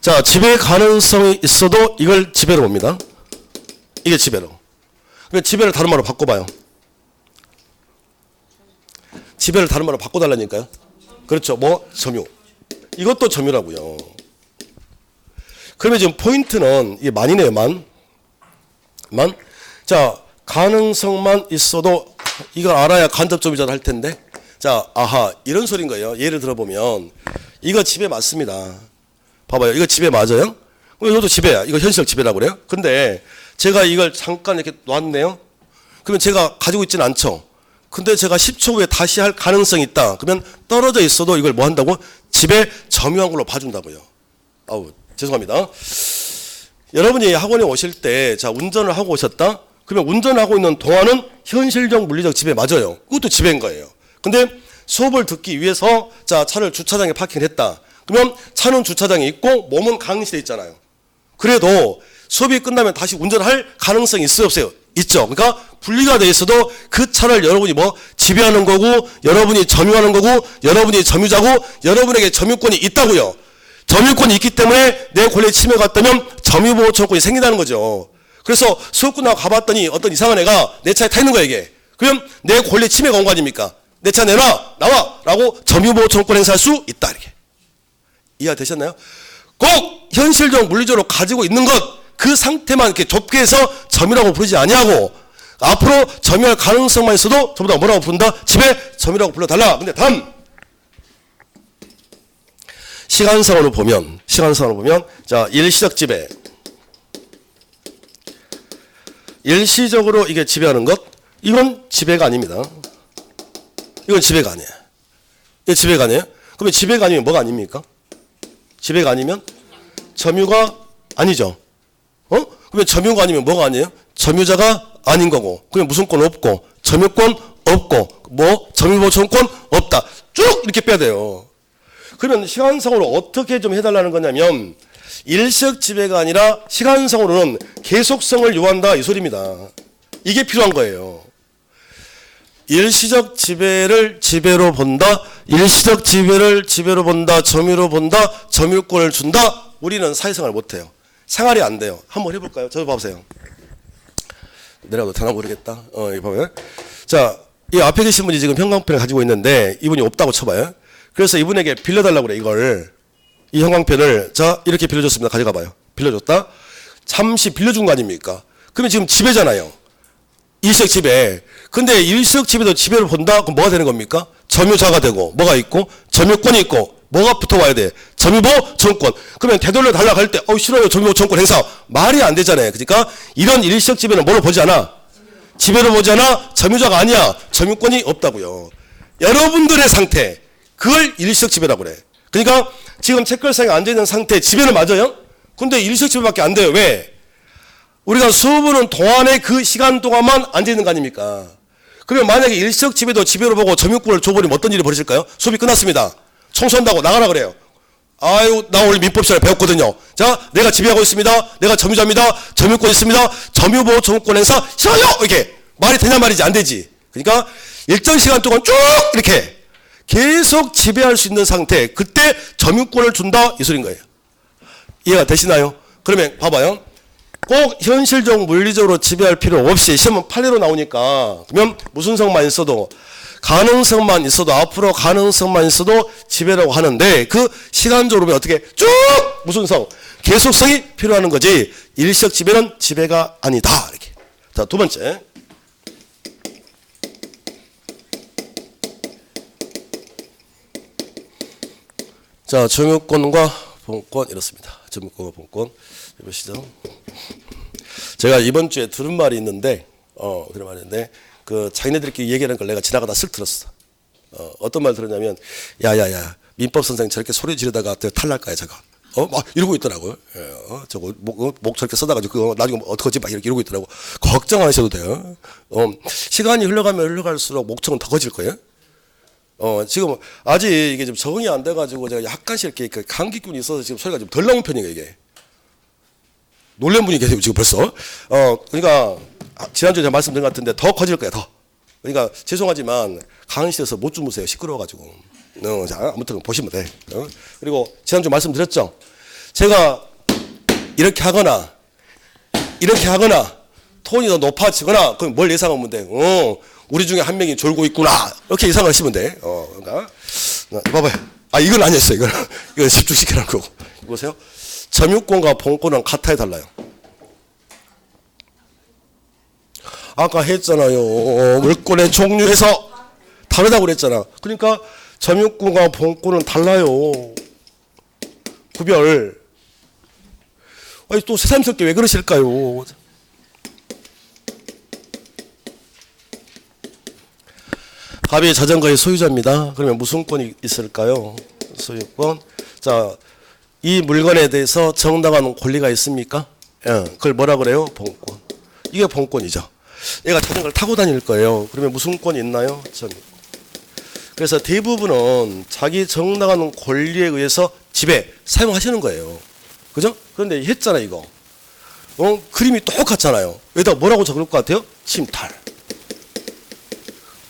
자, 지배 가능성이 있어도 이걸 지배로 봅니다. 이게 지배로. 그러면 지배를 다른 말로 바꿔봐요. 지배를 다른 말로 바꿔달라니까요. 그렇죠. 뭐 점유. 이것도 점유라고요. 그러면 지금 포인트는 이게 만이네요. 만. 자 가능성만 있어도 이걸 알아야 간접점유자를 할 텐데. 자 이런 소리인 거예요. 예를 들어보면 이거 지배 맞습니다. 봐봐요. 이거 지배 맞아요? 이것도 지배야. 이거 현실적 지배라고 그래요. 근데 제가 이걸 잠깐 이렇게 놨네요. 그러면 제가 가지고 있지는 않죠. 근데 제가 10초 후에 다시 할 가능성이 있다. 그러면 떨어져 있어도 이걸 뭐 한다고? 집에 점유한 걸로 봐준다고요. 아우, 죄송합니다. 여러분이 학원에 오실 때, 자, 운전을 하고 오셨다? 그러면 운전하고 있는 동안은 현실적 물리적 지배 맞아요. 그것도 지배인 거예요. 근데 수업을 듣기 위해서, 자, 차를 주차장에 파킹을 했다. 그러면 차는 주차장에 있고 몸은 강의실에 있잖아요. 그래도 수업이 끝나면 다시 운전할 가능성이 있어요, 없어요? 있죠. 그러니까 분리가 돼 있어도 그 차를 여러분이 뭐 지배하는 거고, 여러분이 점유하는 거고, 여러분이 점유자고, 여러분에게 점유권이 있다고요. 점유권이 있기 때문에 내 권리 침해가 왔다면 점유보호청구권이 생긴다는 거죠. 그래서 수업 끝나고 가봤더니 어떤 이상한 애가 내 차에 타 있는 거야, 이게. 그럼 내 권리 침해가 온 거 아닙니까? 내 차 내놔, 나와! 라고 점유보호청구권 행사할 수 있다, 이렇게. 이해가 되셨나요? 꼭 현실적 물리적으로 가지고 있는 것, 그 상태만 이렇게 좁게 해서 점유라고 부르지 아니하고, 앞으로 점유할 가능성만 있어도 전부 다 뭐라고 부른다? 집에 점유라고 불러달라. 근데 다음, 시간상으로 보면, 자, 일시적 지배. 일시적으로 이게 지배하는 것, 이건 지배가 아닙니다. 이건 지배가 아니에요. 이게 지배가 아니에요? 그러면 지배가 아니면 뭐가 아닙니까? 지배가 아니면 점유가 아니죠. 그러면 점유가 아니면 뭐가 아니에요? 점유자가 아닌 거고. 그러면 무슨 권 없고, 점유권 없고, 뭐 점유보호청권 없다. 쭉 이렇게 빼야 돼요. 그러면 시간상으로 어떻게 좀 해달라는 거냐면, 일시적 지배가 아니라 시간상으로는 계속성을 요한다, 이 소리입니다. 이게 필요한 거예요. 일시적 지배를 지배로 본다, 일시적 지배를 지배로 본다, 점유로 본다, 점유권을 준다. 우리는 사회생활 못해요. 생활이 안 돼요. 한번 해볼까요? 저도 봐보세요. 내려가도 되나 모르겠다. 이거 봐봐요. 자, 이 앞에 계신 분이 지금 형광펜을 가지고 있는데 이분이 없다고 쳐봐요. 그래서 이분에게 빌려달라고 그래, 이걸. 이 형광펜을, 자, 이렇게 빌려줬습니다. 가져가 봐요. 빌려줬다. 잠시 빌려준 거 아닙니까? 그러면 지금 지배잖아요. 일시적 지배. 근데 일시적 지배도 지배를 본다? 그럼 뭐가 되는 겁니까? 점유자가 되고, 뭐가 있고, 점유권이 있고, 뭐가 붙어와야 돼? 점유보호청권. 그러면 되돌려 달라고 할 때, 싫어요. 점유보호청권 행사. 말이 안 되잖아요. 그러니까 이런 일시적 지배는 뭐로 보지 않아? 지배로 보지 않아? 점유자가 아니야. 점유권이 없다고요. 여러분들의 상태, 그걸 일시적 지배라고 그래. 그러니까 지금 책걸상에 앉아있는 상태 지배는 맞아요? 근데 일시적 지배밖에 안 돼요. 왜? 우리가 수업하는 동안에 그 시간 동안만 앉아있는 거 아닙니까? 그러면 만약에 일시적 지배도 지배로 보고 점유권을 줘버리면 어떤 일이 벌어질까요? 수업이 끝났습니다. 청소한다고 나가라 그래요. 아유, 나 오늘 민법 시간에 배웠거든요. 자, 내가 지배하고 있습니다. 내가 점유자입니다. 점유권 있습니다. 점유보호 청구권 행사 싫어요! 이렇게 말이 되냐 말이지. 안 되지. 그러니까 일정 시간 동안 쭉 이렇게 계속 지배할 수 있는 상태, 그때 점유권을 준다, 이 소리인 거예요. 이해가 되시나요? 그러면 봐봐요. 꼭 현실적 물리적으로 지배할 필요 없이 시험은 판례로 나오니까, 그러면 무슨 성만 있어도, 가능성만 있어도, 앞으로 가능성만 있어도 지배라고 하는데, 그 시간적으로 보면 어떻게 쭉 무슨 성, 계속성이 필요한 거지, 일시적 지배는 지배가 아니다, 이렇게. 자, 두 번째. 자, 점유권과 본권 이렇습니다. 점유권과 본권. 해보시죠. 제가 이번 주에 들은 말이 있는데, 그런 말이 있는데, 자기네들끼리 얘기하는 걸 내가 지나가다 쓱 들었어. 어떤 말 들었냐면, 야야야, 민법 선생 저렇게 소리 지르다가 탈날까요, 저거. 막 이러고 있더라고요. 저거 목 저렇게 써다가지고 나중에 어떡하지 막 이러고 있더라고. 걱정 안 하셔도 돼요. 시간이 흘러가면 흘러갈수록 목청은 더 커질 거예요. 지금 아직 이게 좀 적응이 안 돼가지고 제가 약간씩 이렇게 감기균이 있어서 지금 소리가 좀 덜 나온 편이에요, 이게. 놀란 분이 계세요, 지금 벌써. 그러니까 지난주에 제가 말씀드린 것 같은데 더 커질 거예요, 더. 그러니까 죄송하지만 강의실에서 못 주무세요, 시끄러워가지고. 자, 아무튼 보시면 돼. 그리고 지난주 말씀드렸죠. 제가 이렇게 하거나 톤이 더 높아지거나 그럼 뭘 예상하면 돼? 우리 중에 한 명이 졸고 있구나. 이렇게 예상을 하시면 돼. 그러니까 봐봐요. 이건 아니었어요. 이건 집중시키라는 거고. 보세요. 점유권과 본권은 같아야 달라요. 아까 했잖아요. 물권의 종류에서 다르다고 그랬잖아. 그러니까 점유권과 본권은 달라요. 구별. 또 새삼스럽게 왜 그러실까요? 갑이 자전거의 소유자입니다. 그러면 무슨 권이 있을까요? 소유권. 자, 이 물건에 대해서 정당한 권리가 있습니까? 예, 그걸 뭐라 그래요? 본권. 이게 본권이죠. 얘가 자전거를 타고 다닐 거예요. 그러면 무슨 권이 있나요? 점유권. 그래서 대부분은 자기 정당한 권리에 의해서 지배, 사용하시는 거예요. 그죠? 그런데 했잖아, 이거. 그림이 똑같잖아요. 여기다 뭐라고 적을 것 같아요? 침탈.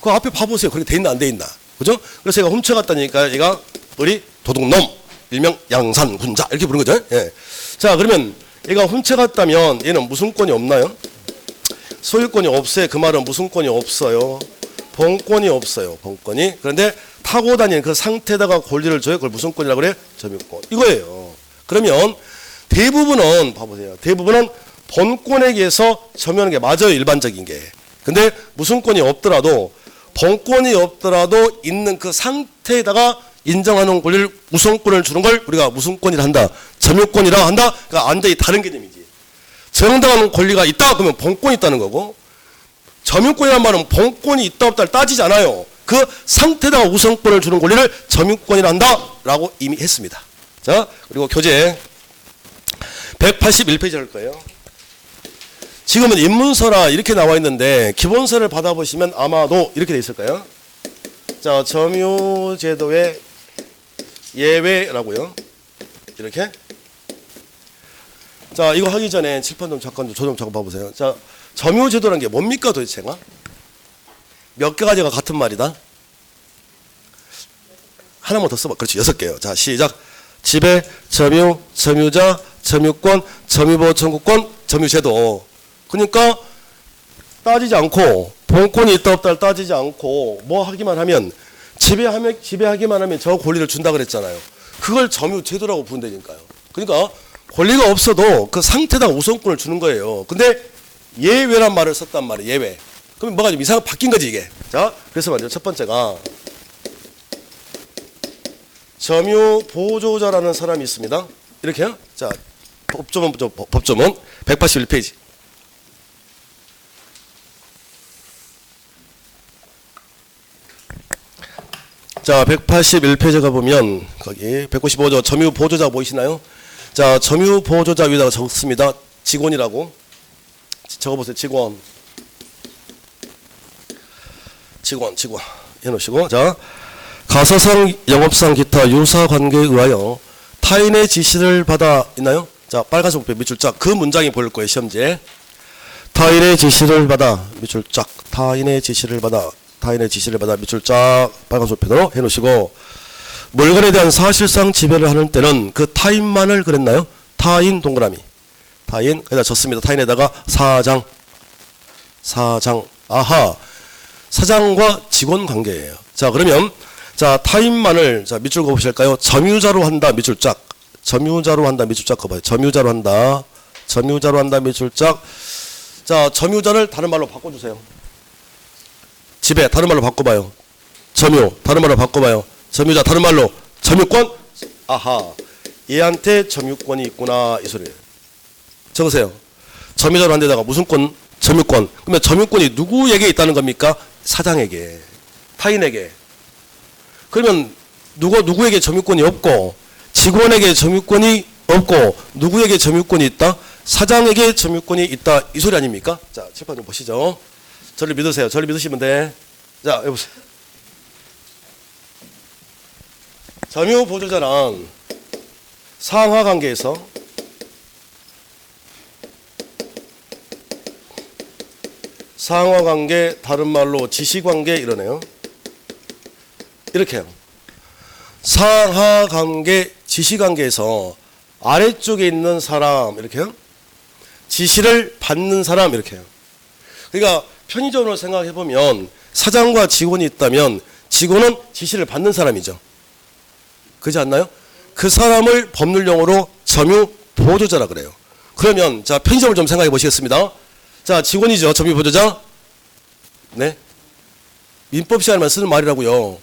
그 앞에 봐보세요. 그렇게 돼 있나, 안 돼 있나. 그죠? 그래서 얘가 훔쳐갔다니까 얘가 우리 도둑놈, 일명 양산군자. 이렇게 부르는 거죠. 예. 자, 그러면 얘가 훔쳐갔다면 얘는 무슨 권이 없나요? 소유권이 없어요. 그 말은 무슨 권이 없어요? 본권이 없어요. 본권이. 그런데 타고 다니는 그 상태에다가 권리를 줘요. 그걸 무슨 권이라고 그래요? 점유권. 이거예요. 그러면 대부분은 봐보세요. 대부분은 본권에 의해서 점유하는 게 맞아요. 일반적인 게. 근데 무슨 권이 없더라도 본권이 없더라도 있는 그 상태에다가 인정하는 권리를 우선권을 주는 걸 우리가 무슨 권이라 한다? 점유권이라 한다? 그러니까 완전히 다른 개념이지. 정당한 권리가 있다 그러면 본권이 있다는 거고 점유권이란 말은 본권이 있다 없다를 따지지 않아요. 그 상태에다가 우선권을 주는 권리를 점유권이라 한다라고 이미 했습니다. 자, 그리고 교재 181페이지 할 거예요. 지금은 입문서라 이렇게 나와 있는데 기본서를 받아보시면 아마도 이렇게 돼 있을 거예요. 자, 점유제도의 예외라고요. 이렇게. 자, 이거 하기 전에 칠판 좀 잠깐 봐보세요. 자, 점유제도라는 게 뭡니까 도대체가? 몇 개 가지가 같은 말이다? 하나만 더 써봐. 그렇지, 6개요. 자, 시작. 지배, 점유, 점유자, 점유권, 점유보호 청구권, 점유제도. 그러니까 따지지 않고 본권이 있다 없다를 따지지 않고 뭐 하기만 하면 지배하기만 하면 저 권리를 준다 그랬잖아요. 그걸 점유제도라고 부른다니까요. 그러니까 권리가 없어도 그 상태에다가 우선권을 주는 거예요. 근데 예외란 말을 썼단 말이에요. 예외. 그럼 뭐가 좀 이상하게 바뀐 거지 이게. 자, 그래서 먼저 첫 번째가 점유 보조자라는 사람이 있습니다. 이렇게요. 자, 법조문 181페이지. 자, 181페이지 가보면 거기 195조 점유 보조자 보이시나요? 자, 점유 보조자 위에다가 적습니다. 직원이라고 적어보세요. 직원 해놓으시고, 자, 가사상, 영업상, 기타 유사 관계에 의하여 타인의 지시를 받아 있나요? 자, 빨간색 목표 밑줄 짝. 그 문장이 보일 거예요. 시험지에. 타인의 지시를 받아 밑줄 짝. 타인의 지시를 받아 밑줄 짝. 빨간색 목표로 해놓으시고, 물건에 대한 사실상 지배를 하는 때는 그 타인만을 그랬나요? 타인 동그라미. 타인, 여기다 졌습니다. 타인에다가 사장. 아하. 사장과 직원 관계예요. 자, 그러면, 자, 타인만을, 자, 밑줄 그어보실까요? 점유자로 한다, 밑줄 짝. 점유자로 한다, 밑줄 짝 그어봐요. 점유자로 한다, 밑줄 짝. 자, 점유자를 다른 말로 바꿔주세요. 지배, 다른 말로 바꿔봐요. 점유, 다른 말로 바꿔봐요. 점유자, 다른 말로 점유권? 아하, 얘한테 점유권이 있구나 이 소리예요. 적으세요. 점유자로 한 데다가 무슨 권? 점유권. 그러면 점유권이 누구에게 있다는 겁니까? 사장에게, 타인에게. 그러면 누구에게 점유권이 없고 직원에게 점유권이 없고 누구에게 점유권이 있다? 사장에게 점유권이 있다 이 소리 아닙니까? 자, 칠판 좀 보시죠. 저를 믿으세요. 저를 믿으시면 돼. 자, 여보세요. 점유 보조자랑 상하 관계에서 상하 관계, 다른 말로 지시 관계 이러네요. 이렇게 해요. 상하 관계, 지시 관계에서 아래쪽에 있는 사람 이렇게요. 지시를 받는 사람 이렇게 해요. 그러니까 편의점으로 생각해 보면 사장과 직원이 있다면 직원은 지시를 받는 사람이죠. 그렇지 않나요? 그 사람을 법률용어로 점유 보조자라 그래요. 그러면 자, 편의점을 좀 생각해 보시겠습니다. 자, 직원이죠. 점유 보조자. 네. 민법 시간에만 쓰는 말이라고요.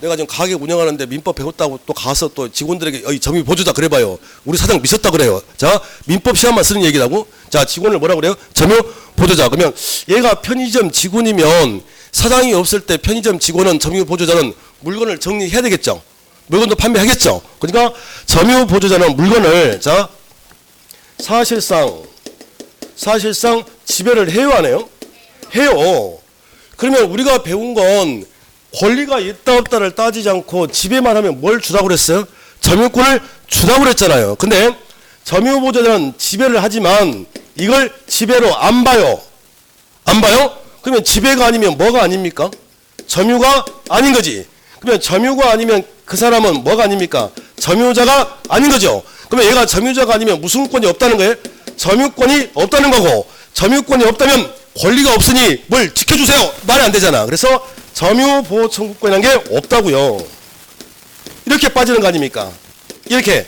내가 지금 가게 운영하는데 민법 배웠다고 또 가서 또 직원들에게 점유 보조자 그래봐요. 우리 사장 미쳤다 그래요. 자, 민법 시간만 쓰는 얘기라고. 자, 직원을 뭐라고 그래요? 점유 보조자. 그러면 얘가 편의점 직원이면 사장이 없을 때 편의점 직원은 점유 보조자는 물건을 정리해야 되겠죠. 물건도 판매하겠죠. 그러니까 점유 보조자는 물건을 자 사실상 지배를 해요, 안 해요? 해요. 그러면 우리가 배운 건 권리가 있다 없다를 따지지 않고 지배만 하면 뭘 주라고 그랬어요? 점유권을 주라고 그랬잖아요. 근데 점유 보조자는 지배를 하지만 이걸 지배로 안 봐요. 안 봐요? 그러면 지배가 아니면 뭐가 아닙니까? 점유가 아닌 거지. 그러면 점유가 아니면 그 사람은 뭐가 아닙니까? 점유자가 아닌 거죠. 그러면 얘가 점유자가 아니면 무슨 권이 없다는 거예요? 점유권이 없다는 거고, 점유권이 없다면 권리가 없으니 뭘 지켜주세요. 말이 안 되잖아. 그래서 점유보호 청구권이라는 게 없다고요. 이렇게 빠지는 거 아닙니까? 이렇게.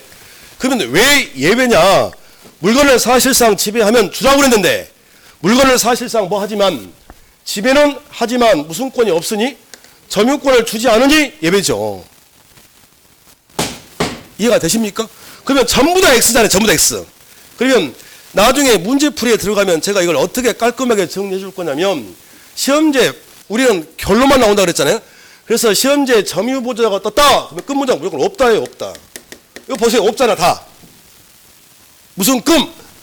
그러면 왜 예외냐? 물건을 사실상 지배하면 주라고 그랬는데 물건을 사실상 뭐 하지만 지배는 하지만 무슨 권이 없으니 점유권을 주지 않으니 예외죠. 이해가 되십니까? 그러면 전부 다 X잖아요. 전부 다 X. 그러면 나중에 문제풀이에 들어가면 제가 이걸 어떻게 깔끔하게 정리해 줄 거냐면 시험제 우리는 결론만 나온다 그랬잖아요. 그래서 시험제 점유보조자가 떴다. 그러면 끝문장 무조건 없다예요. 없다. 이거 보세요. 없잖아. 다. 무슨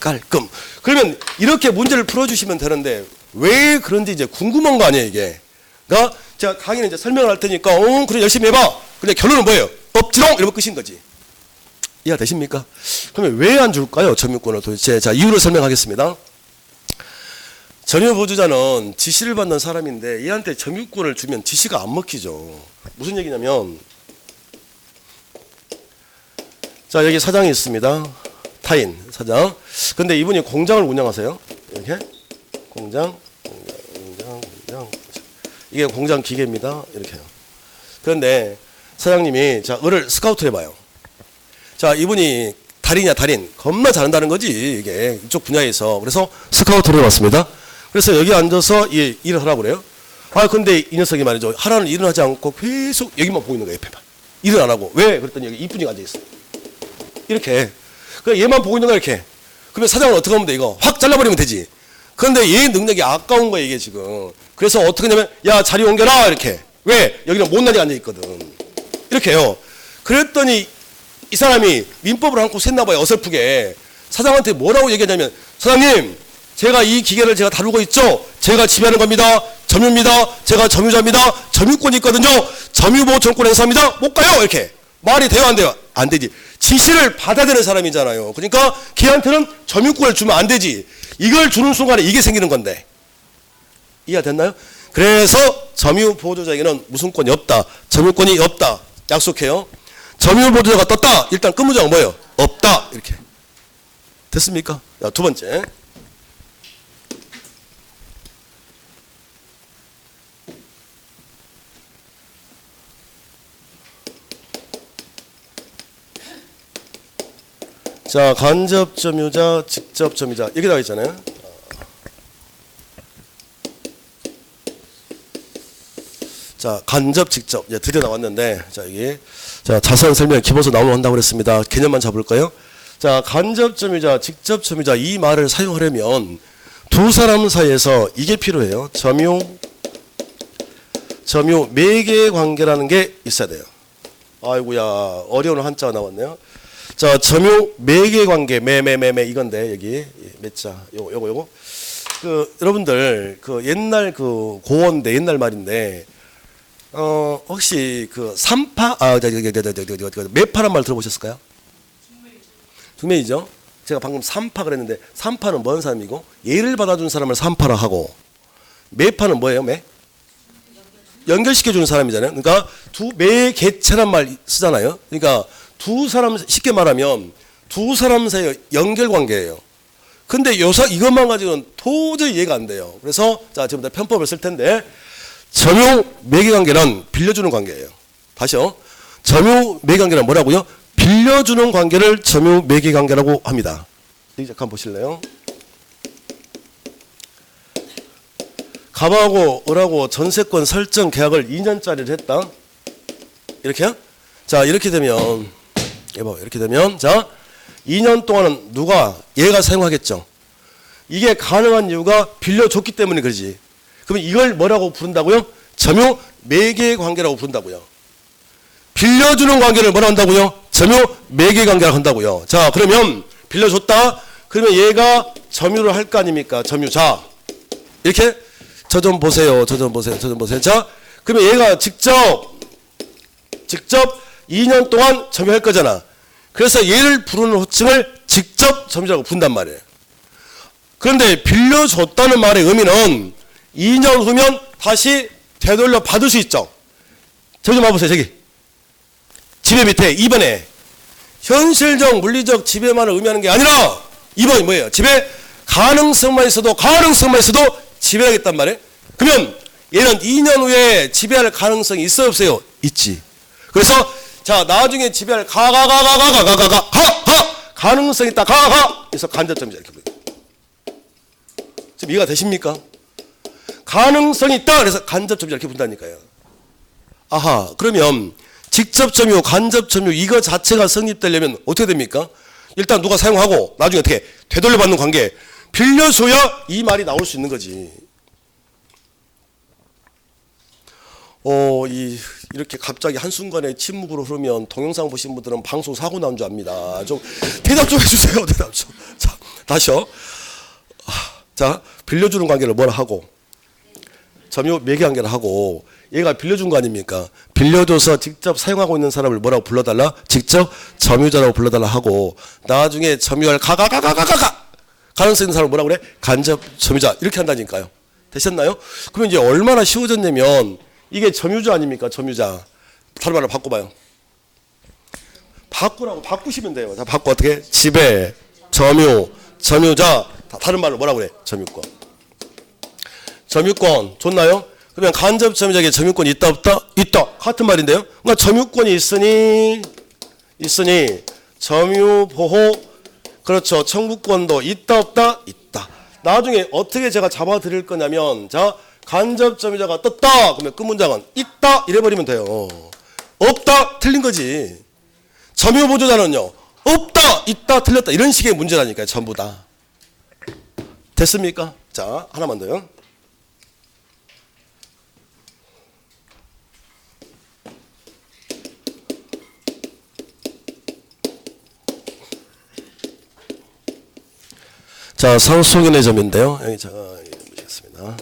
깔끔. 그러면 이렇게 문제를 풀어주시면 되는데 왜 그런지 이제 궁금한 거 아니에요. 이게. 그러니까 제가 강의는 이제 설명을 할 테니까 그래 열심히 해봐. 근데 결론은 뭐예요? 없지롱 이러면 끝인 거지. 이해가 되십니까? 그러면 왜 안 줄까요? 점유권을 도대체. 자, 이유를 설명하겠습니다. 점유보조자는 지시를 받는 사람인데 얘한테 점유권을 주면 지시가 안 먹히죠. 무슨 얘기냐면 자, 여기 사장이 있습니다. 타인 사장. 근데 이분이 공장을 운영하세요. 이렇게 공장. 이게 공장 기계입니다. 이렇게 해요. 그런데 사장님이 자, 을을 스카우트 해봐요. 자, 이분이 달인이야, 달인. 겁나 잘한다는 거지, 이게. 이쪽 분야에서. 그래서 스카우트를 해봤습니다. 그래서 여기 앉아서 일을 하라고 그래요. 근데 이 녀석이 말이죠. 하라는 일은 하지 않고 계속 여기만 보고 있는 거예요, 옆에만. 일을 안 하고. 왜? 그랬더니 여기 이분이 앉아있어요. 이렇게. 그냥 얘만 보고 있는 거야, 이렇게. 그러면 사장은 어떻게 하면 돼, 이거? 확 잘라버리면 되지. 그런데 얘 능력이 아까운 거야, 이게 지금. 그래서 어떻게 하냐면, 야, 자리 옮겨라, 이렇게. 왜? 여기는 못난이 앉아있거든. 이렇게 해요. 그랬더니 이 사람이 민법을 한코 샜나 봐요. 어설프게. 사장한테 뭐라고 얘기하냐면 사장님 제가 이 기계를 제가 다루고 있죠. 제가 지배하는 겁니다. 점유입니다. 제가 점유자입니다. 점유권이 있거든요. 점유보호 청구권 행사합니다. 못 가요. 이렇게. 말이 돼요 안 돼요? 안 되지. 지시를 받아야 되는 사람이잖아요. 그러니까 걔한테는 점유권을 주면 안 되지. 이걸 주는 순간에 이게 생기는 건데. 이해가 됐나요? 그래서 점유보호자에게는 무슨 권이 없다. 점유권이 없다. 약속해요. 점유보조자가 떴다. 일단 끝문장은 뭐예요? 없다. 이렇게. 됐습니까? 자, 두 번째. 자, 간접 점유자, 직접 점유자. 이렇게 나와 있잖아요. 자, 간접, 직접. 이제 드디어 나왔는데, 자, 여기. 자, 자세한 설명 기본서 나오면 한다고 그랬습니다. 개념만 잡을까요? 자, 간접 점유자, 직접 점유자 이 말을 사용하려면 두 사람 사이에서 이게 필요해요. 점유 매개 관계라는 게 있어야 돼요. 아이고야, 어려운 한자가 나왔네요. 자, 점유 매개 관계, 매매 이건데 여기 매자, 요거. 여러분들 옛날 고어인데 옛날 말인데. 혹시 삼파 매파란 말 들어보셨을까요? 중매이죠. 제가 방금 삼파 그랬는데 삼파는 뭔 사람이고 예를 받아준 사람을 삼파라 하고 매파는 뭐예요? 연결시켜주는 사람이잖아요. 그러니까 매개체란 말 쓰잖아요. 그러니까 두 사람 쉽게 말하면 두 사람 사이의 연결관계예요. 근데 이것만 가지고는 도저히 이해가 안 돼요. 그래서 자 지금부터 편법을 쓸 텐데. 점유 매개관계는 빌려주는 관계예요. 다시요. 점유 매개관계는 뭐라고요? 빌려주는 관계를 점유 매개관계라고 합니다. 여기 잠깐 보실래요? 갑하고 을하고 전세권 설정 계약을 2년짜리를 했다. 이렇게요? 자, 이렇게 되면 이렇게 되면 자 2년 동안은 얘가 사용하겠죠. 이게 가능한 이유가 빌려줬기 때문에 그러지. 그러면 이걸 뭐라고 부른다고요? 점유 매개 관계라고 부른다고요. 빌려주는 관계를 뭐라 한다고요? 점유 매개 관계라고 한다고요. 자, 그러면 빌려줬다. 그러면 얘가 점유를 할 거 아닙니까? 점유. 자, 이렇게 저 좀 보세요. 저 좀 보세요. 저 좀 보세요. 자, 그러면 얘가 직접 2년 동안 점유할 거잖아. 그래서 얘를 부르는 호칭을 직접 점유자라고 부른단 말이에요. 그런데 빌려줬다는 말의 의미는 2년 후면 다시 되돌려 받을 수 있죠. 저기 좀 와보세요. 저기 지배 밑에 2번에 현실적 물리적 지배만을 의미하는 게 아니라 2번이 뭐예요? 지배 가능성만 있어도 지배하겠단 말이에요. 그러면 얘는 2년 후에 지배할 가능성이 있어요 없어요? 있지. 그래서 자, 나중에 지배할 가능성이 있다. 그래서 간접점이자 이렇게 부르요. 지금 이해가 되십니까? 가능성이 있다. 그래서 간접점이자 이렇게 부른다니까요. 아하, 그러면 직접점유, 간접점유 이거 자체가 성립되려면 어떻게 됩니까? 일단 누가 사용하고 나중에 어떻게 되돌려받는 관계 빌려줘야 이 말이 나올 수 있는 거지. 이렇게 갑자기 한순간에 침묵으로 흐르면 동영상 보신 분들은 방송 사고 난 줄 압니다. 좀 대답 좀 해주세요. 대답 좀. 자, 다시요. 자, 빌려주는 관계를 뭐라 하고 점유 매개 관계를 하고 얘가 빌려준 거 아닙니까? 빌려줘서 직접 사용하고 있는 사람을 뭐라고 불러달라? 직접 점유자라고 불러달라 하고 나중에 점유할 가능성 있는 사람을 뭐라고 그래? 간접 점유자 이렇게 한다니까요. 되셨나요? 그러면 이제 얼마나 쉬워졌냐면 이게 점유자 아닙니까? 점유자. 다른 말로 바꿔봐요. 바꾸시면 돼요. 자, 바꿔 어떻게? 지배, 점유, 점유자. 다른 말로 뭐라고 그래? 점유권. 점유권 좋나요? 그러면 간접 점유자에게 점유권이 있다 없다? 있다. 같은 말인데요. 그러니까 점유권이 있으니 점유 보호 그렇죠. 청구권도 있다 없다? 있다. 나중에 어떻게 제가 잡아드릴 거냐면 자, 간접 점유자가 떴다. 그러면 끝 문장은 있다 이래버리면 돼요. 없다 틀린 거지. 점유 보조자는요. 없다 있다 틀렸다 이런 식의 문제라니까요. 전부 다. 됐습니까? 자, 하나만 더요. 자, 상속인의 점인데요. 여기 제가 보시겠습니다.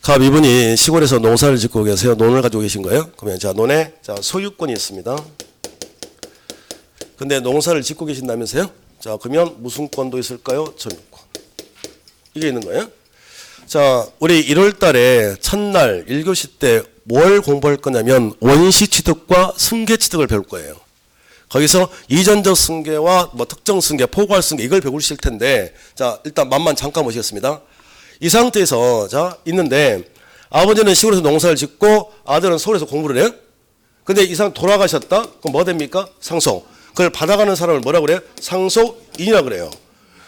갑 이분이 시골에서 농사를 짓고 계세요. 논을 가지고 계신 거예요. 그러면 자, 논에 자, 소유권이 있습니다. 근데 농사를 짓고 계신다면서요? 자, 그러면 무슨 권도 있을까요? 점유권. 이게 있는 거예요. 자, 우리 1월 달에 첫날 1교시 때 뭘 공부할 거냐면 원시 취득과 승계 취득을 배울 거예요. 거기서 이전적 승계와 뭐 특정 승계, 포괄 승계 이걸 배우실 텐데 자, 일단 맛만 잠깐 보시겠습니다. 이 상태에서 자, 있는데 아버지는 시골에서 농사를 짓고 아들은 서울에서 공부를 해요. 근데 이 사람 돌아가셨다? 그럼 뭐 됩니까? 상속. 그걸 받아가는 사람을 뭐라 그래요? 상속인이라 그래요.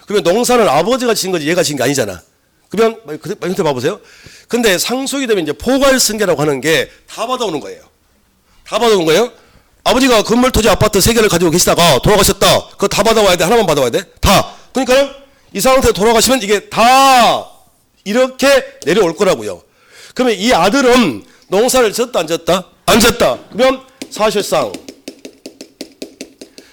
그러면 농사는 아버지가 지은 거지 얘가 지은 게 아니잖아. 그러면 밑에 봐보세요. 근데 상속이 되면 이제 포괄 승계라고 하는 게 다 받아오는 거예요. 다 받아오는 거예요. 아버지가 건물, 토지, 아파트 3개를 가지고 계시다가 돌아가셨다. 그거 다 받아와야 돼? 하나만 받아와야 돼? 다. 그러니까요. 이 상태에 돌아가시면 이게 다 이렇게 내려올 거라고요. 그러면 이 아들은 농사를 졌다 안 졌다? 안 졌다. 그러면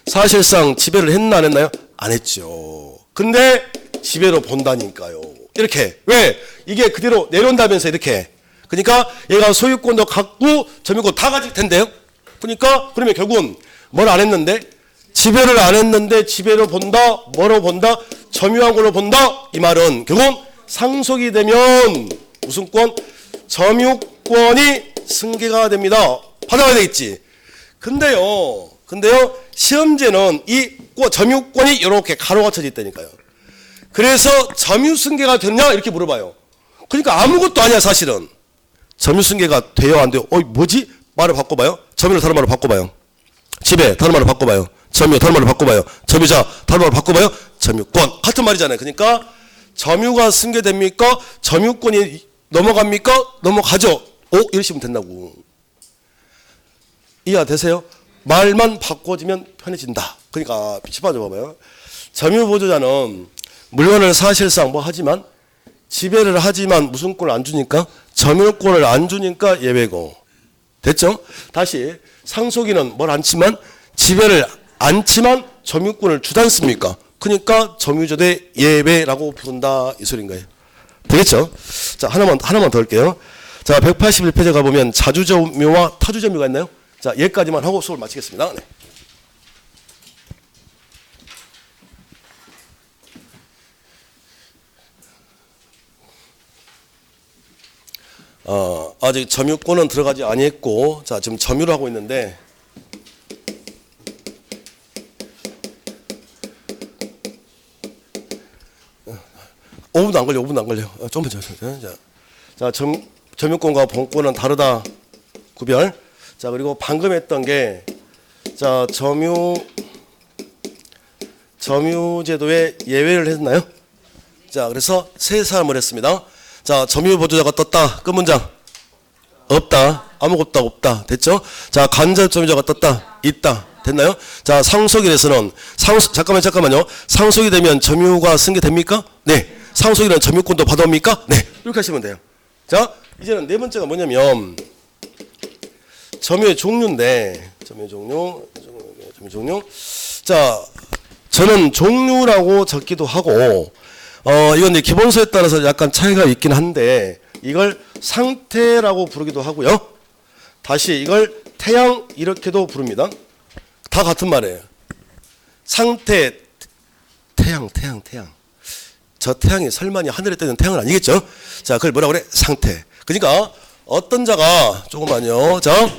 사실상 지배를 했나 안 했나요? 안 했죠. 근데 지배로 본다니까요. 이렇게. 왜? 이게 그대로 내려온다면서 이렇게. 그러니까 얘가 소유권도 갖고 점유권 다 가질 텐데요. 그러니까 그러면 결국은 뭘 안 했는데? 지배를 안 했는데 지배로 본다? 뭐로 본다? 점유한 걸로 본다? 이 말은 결국은 상속이 되면 무슨 권? 점유권이 승계가 됩니다. 받아가야 되겠지. 근데요 시험제는 이 점유권이 이렇게 가로가 쳐져 있다니까요. 그래서 점유승계가 됐냐 이렇게 물어봐요. 그러니까 아무것도 아니야 사실은. 점유승계가 돼요 안 돼요? 뭐지? 말을 바꿔봐요. 점유를 다른 말로 바꿔봐요. 지배 다른 말로 바꿔봐요. 점유 다른 말로 바꿔봐요. 점유자 다른 말로 바꿔봐요. 점유권 같은 말이잖아요. 그러니까 점유가 승계됩니까? 점유권이 넘어갑니까? 넘어가죠. 이러시면 된다고. 이해가 되세요? 말만 바꿔지면 편해진다. 그러니까 짚어줘 봐봐요. 점유보조자는 물건을 사실상 뭐 하지만 지배를 하지만 무슨 꼴을 안 주니까? 점유권을 안 주니까 예외고. 됐죠? 다시 상속인은 뭘 않지만 지배를 않지만 점유권을 주지 않습니까? 그러니까 점유조 대 예외라고 부른다 이 소리인 거예요. 되겠죠? 자, 하나만 더 할게요. 자, 181페이지 가보면 자주점유와 타주점유가 있나요? 자, 얘까지만 하고 수업을 마치겠습니다. 네. 아직 점유권은 들어가지 아니했고, 자, 지금 점유를 하고 있는데, 5분도 안 걸려. 좀만 자, 점유권과 본권은 다르다. 구별. 자, 그리고 방금 했던 게, 자, 점유제도에 예외를 했나요? 자, 그래서 세 사람을 했습니다. 자, 점유보조자가 떴다. 끝 문장. 없다. 아무것도 없다. 됐죠? 자, 간접점유자가 떴다. 있다. 됐나요? 자, 상속인에서는 잠깐만요. 상속이 되면 점유가 승계됩니까? 네. 상속인은 점유권도 받아옵니까? 네. 이렇게 하시면 돼요. 자, 이제는 네 번째가 뭐냐면 점유의 종류인데, 점유의 종류. 자, 저는 종류라고 적기도 하고, 이건 이제 기본서에 따라서 약간 차이가 있긴 한데, 이걸 상태라고 부르기도 하고요. 다시 이걸 태양 이렇게도 부릅니다. 다 같은 말이에요. 상태, 태양. 저 태양이 설마니 하늘에 뜨는 태양은 아니겠죠? 자, 그걸 뭐라고 그래? 상태. 그러니까 어떤 자가, 조금만요. 자,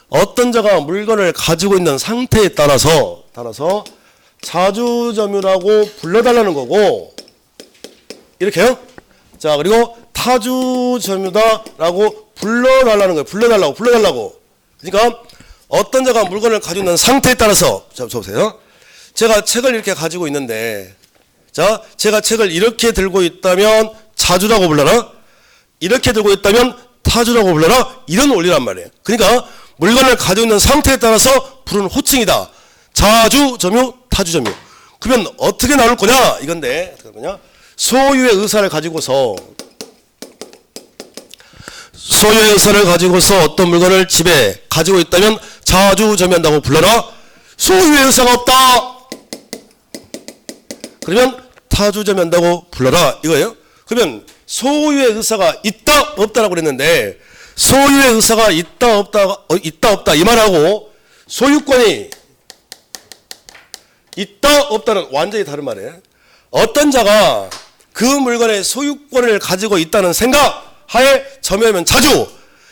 어떤 자가 물건을 가지고 있는 상태에 따라서 자주점유라고 불러달라는 거고, 이렇게요. 자, 그리고 타주점유다라고 불러달라는 거예요. 불러달라고. 그러니까 어떤 자가 물건을 가지고 있는 상태에 따라서, 자, 보세요. 제가 책을 이렇게 가지고 있는데, 자, 제가 책을 이렇게 들고 있다면 자주라고 불러라. 이렇게 들고 있다면 타주라고 불러라. 이런 원리란 말이에요. 그러니까 물건을 가지고 있는 상태에 따라서 부르는 호칭이다. 자주점유, 타주점유. 그러면 어떻게 나눌 거냐? 이건데, 소유의 의사를 가지고서 어떤 물건을 집에 가지고 있다면 자주점유한다고 불러라. 소유의 의사가 없다. 그러면 타주점유한다고 불러라 이거예요. 그러면 소유의 의사가 있다 없다라고 그랬는데, 소유의 의사가 있다 없다 이 말하고 소유권이 있다 없다는 완전히 다른 말이에요. 어떤 자가 그 물건의 소유권을 가지고 있다는 생각 하에 점유하면 자주,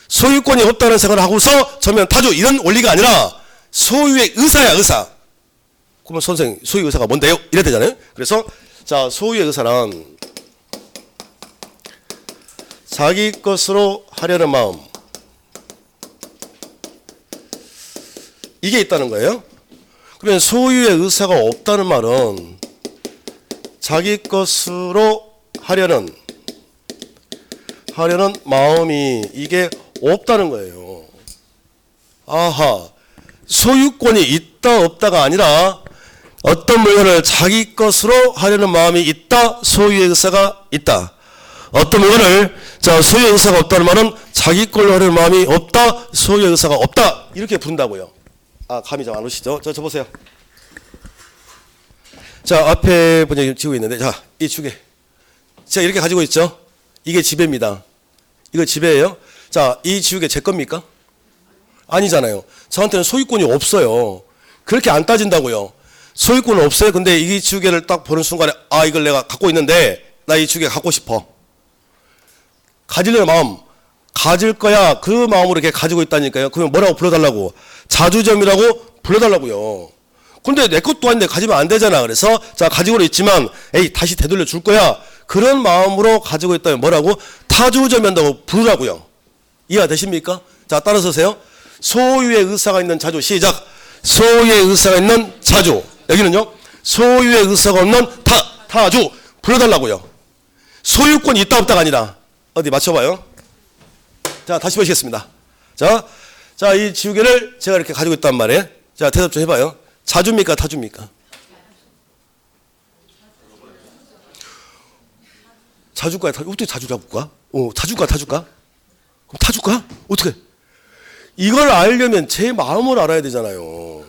소유권이 없다는 생각을 하고서 점유하면 타주, 이런 원리가 아니라 소유의 의사야, 의사. 그러면 선생님, 소유의 의사가 뭔데요? 이래야 되잖아요. 그래서 자, 소유의 의사란 자기 것으로 하려는 마음, 이게 있다는 거예요. 그러면 소유의 의사가 없다는 말은 자기 것으로 하려는 마음이 이게 없다는 거예요. 아하, 소유권이 있다 없다가 아니라 어떤 물건을 자기 것으로 하려는 마음이 있다, 소유의 의사가 있다. 어떤 물건을, 자, 소유의 의사가 없다는 말은 자기 걸로 하려는 마음이 없다, 소유의 의사가 없다, 이렇게 부른다고요. 아, 감이 좀 안 오시죠? 저 보세요. 자, 앞에 분이 지고 있는데, 자, 이 주개. 제가 이렇게 가지고 있죠? 이게 지배입니다. 이거 지배예요? 자, 이 지우개 제 겁니까? 아니잖아요. 저한테는 소유권이 없어요. 그렇게 안 따진다고요. 소유권은 없어요. 근데 이 지우개를 딱 보는 순간에, 아, 이걸 내가 갖고 있는데 나 이 지우개 갖고 싶어. 가지려는 마음, 가질 거야. 그 마음으로 이렇게 가지고 있다니까요. 그러면 뭐라고 불러달라고? 자주점이라고 불러달라고요. 근데 내 것도 아닌데 가지면 안 되잖아. 그래서 자, 가지고는 있지만 에이, 다시 되돌려 줄 거야. 그런 마음으로 가지고 있다면 뭐라고? 타주점한다고 부르라고요. 이해가 되십니까? 자, 따라서세요. 소유의 의사가 있는 자주. 시작. 소유의 의사가 있는 자주. 여기는요. 소유의 의사가 없는 타주. 불러달라고요. 소유권이 있다 없다가 아니라. 어디 맞춰봐요. 자, 다시 보시겠습니다. 자, 이 지우개를 제가 이렇게 가지고 있단 말이에요. 자, 대답 좀 해봐요. 자주입니까? 타주입니까? 타줄까요? 어떻게 타주라고? 타줄까? 그럼 타줄까? 어떻게? 이걸 알려면 제 마음을 알아야 되잖아요.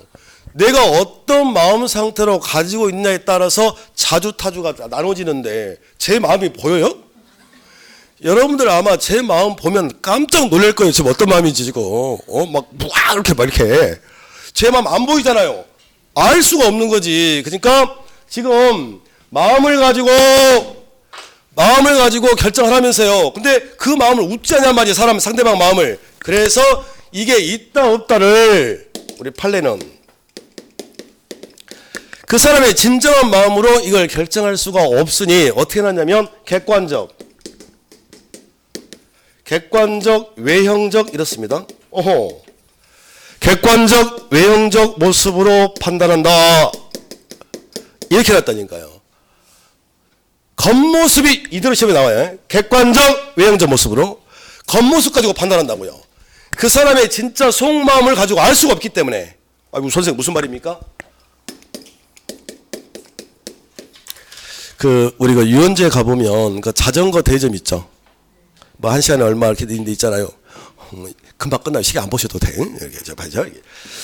내가 어떤 마음 상태로 가지고 있냐에 따라서 자주 타주가 나눠지는데 제 마음이 보여요? 여러분들 아마 제 마음 보면 깜짝 놀랄 거예요. 지금 어떤 마음인지 지금 이렇게 제 마음 안 보이잖아요. 알 수가 없는 거지. 그러니까 지금 마음을 가지고 결정을 하면서요. 근데 그 마음을 웃지 않냔 말이에요. 사람 상대방 마음을. 그래서 이게 있다 없다를 우리 판례는 그 사람의 진정한 마음으로 이걸 결정할 수가 없으니 어떻게 하냐면 객관적, 외형적 이렇습니다. 객관적, 외형적 모습으로 판단한다. 이렇게 났다니까요. 겉모습이 이대로 시험에 나와요. 객관적, 외형적 모습으로 겉모습 가지고 판단한다고요. 그 사람의 진짜 속마음을 가지고 알 수가 없기 때문에. 아이고 선생님 무슨 말입니까? 우리가 유원지에 가보면 그 자전거 대여점 있죠. 뭐 한 시간에 얼마 이렇게 있는데 있잖아요. 금방 끝나요. 시계 안 보셔도 돼. 이렇게 봐죠.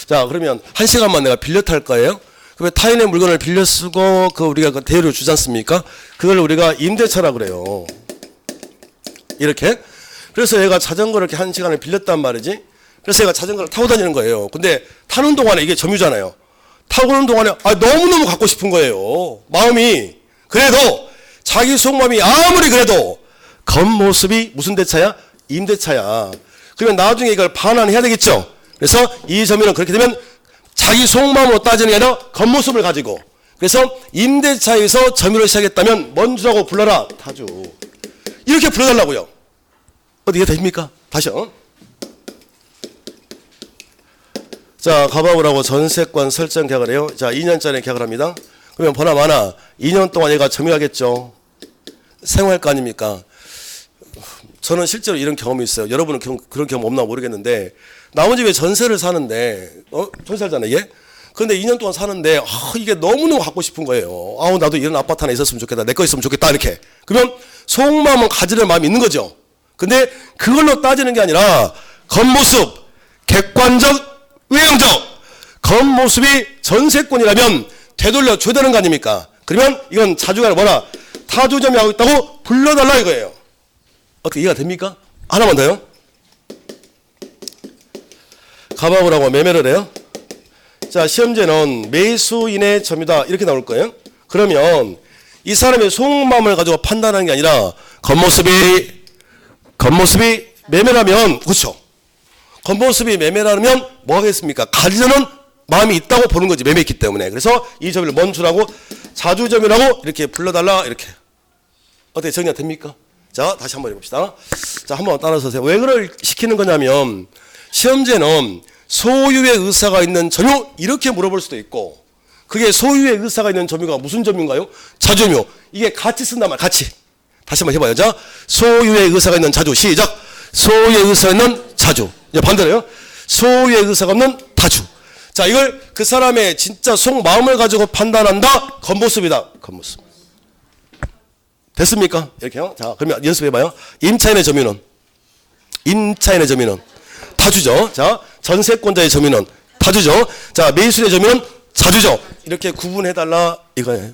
자, 그러면 한 시간만 내가 빌려 탈 거예요. 그러면 타인의 물건을 빌려 쓰고 우리가 그 대여료 주지 않습니까? 그걸 우리가 임대차라 그래요. 이렇게. 그래서 얘가 자전거를 이렇게 한 시간을 빌렸단 말이지. 그래서 얘가 자전거를 타고 다니는 거예요. 근데 타는 동안에 이게 점유잖아요. 타고 오는 동안에 너무너무 갖고 싶은 거예요. 마음이. 그래도 자기 속마음이 아무리 그래도 겉모습이 무슨 대차야? 임대차야. 그러면 나중에 이걸 반환해야 되겠죠. 그래서 이 점유는 그렇게 되면 자기 속마음으로 따지는 게 아니라 겉모습을 가지고. 그래서 임대차에서 점유를 시작했다면 뭔주라고 불러라? 타주. 이렇게 불러달라고요. 어떻게 됩니까? 다시요. 자, 가봐보라고 전세권 설정 계약을 해요. 자, 2년짜리 계약을 합니다. 그러면 보나마나 2년 동안 얘가 점유하겠죠. 생활할 거 아닙니까? 저는 실제로 이런 경험이 있어요. 여러분은 그런 경험 없나 모르겠는데 나 온 집에 전세를 사는데 전세 살잖아요. 이게. 그런데 2년 동안 사는데 이게 너무너무 갖고 싶은 거예요. 나도 이런 아파트 하나 있었으면 좋겠다. 내 거 있으면 좋겠다. 이렇게. 그러면 속마음은 가지는 마음이 있는 거죠. 근데 그걸로 따지는 게 아니라 겉모습, 객관적, 외형적 겉모습이 전세권이라면 되돌려 줘야 되는 거 아닙니까? 그러면 이건 자주가 아니라 뭐라 타주점이 하고 있다고 불러달라 이거예요. 어떻게 이해가 됩니까? 하나만 더요. 가봐보라고 매매를 해요. 자, 시험제는 매수인의 점유다 이렇게 나올 거예요. 그러면 이 사람의 속마음을 가지고 판단하는 게 아니라 겉모습이 매매라면 그렇죠. 겉모습이 매매라면 뭐 하겠습니까? 가지려는 마음이 있다고 보는 거지. 매매했기 때문에. 그래서 이 점유를 뭔주라고 자주점유라고 이렇게 불러달라 이렇게. 어떻게 정리가 됩니까? 자, 다시 한번 해봅시다. 자, 한번 따라서 보세요. 왜 그걸 시키는 거냐면 시험제는 소유의 의사가 있는 점유 이렇게 물어볼 수도 있고 그게 소유의 의사가 있는 점유가 무슨 점유인가요? 자주점유. 이게 같이 쓴단 말이야. 같이. 다시 한번 해봐요. 자, 소유의 의사가 있는 자주. 시작. 소유의 의사가 있는 자주. 이제 반대로요. 소유의 의사가 없는 타주. 자, 이걸 그 사람의 진짜 속마음을 가지고 판단한다. 겉모습이다. 겉모습. 됐습니까? 이렇게요. 자, 그러면 연습해봐요. 임차인의 점유는 타주죠. 자, 전세권자의 점유는 타주죠. 자, 매수인의 점유는 자주죠. 이렇게 구분해달라 이거예요.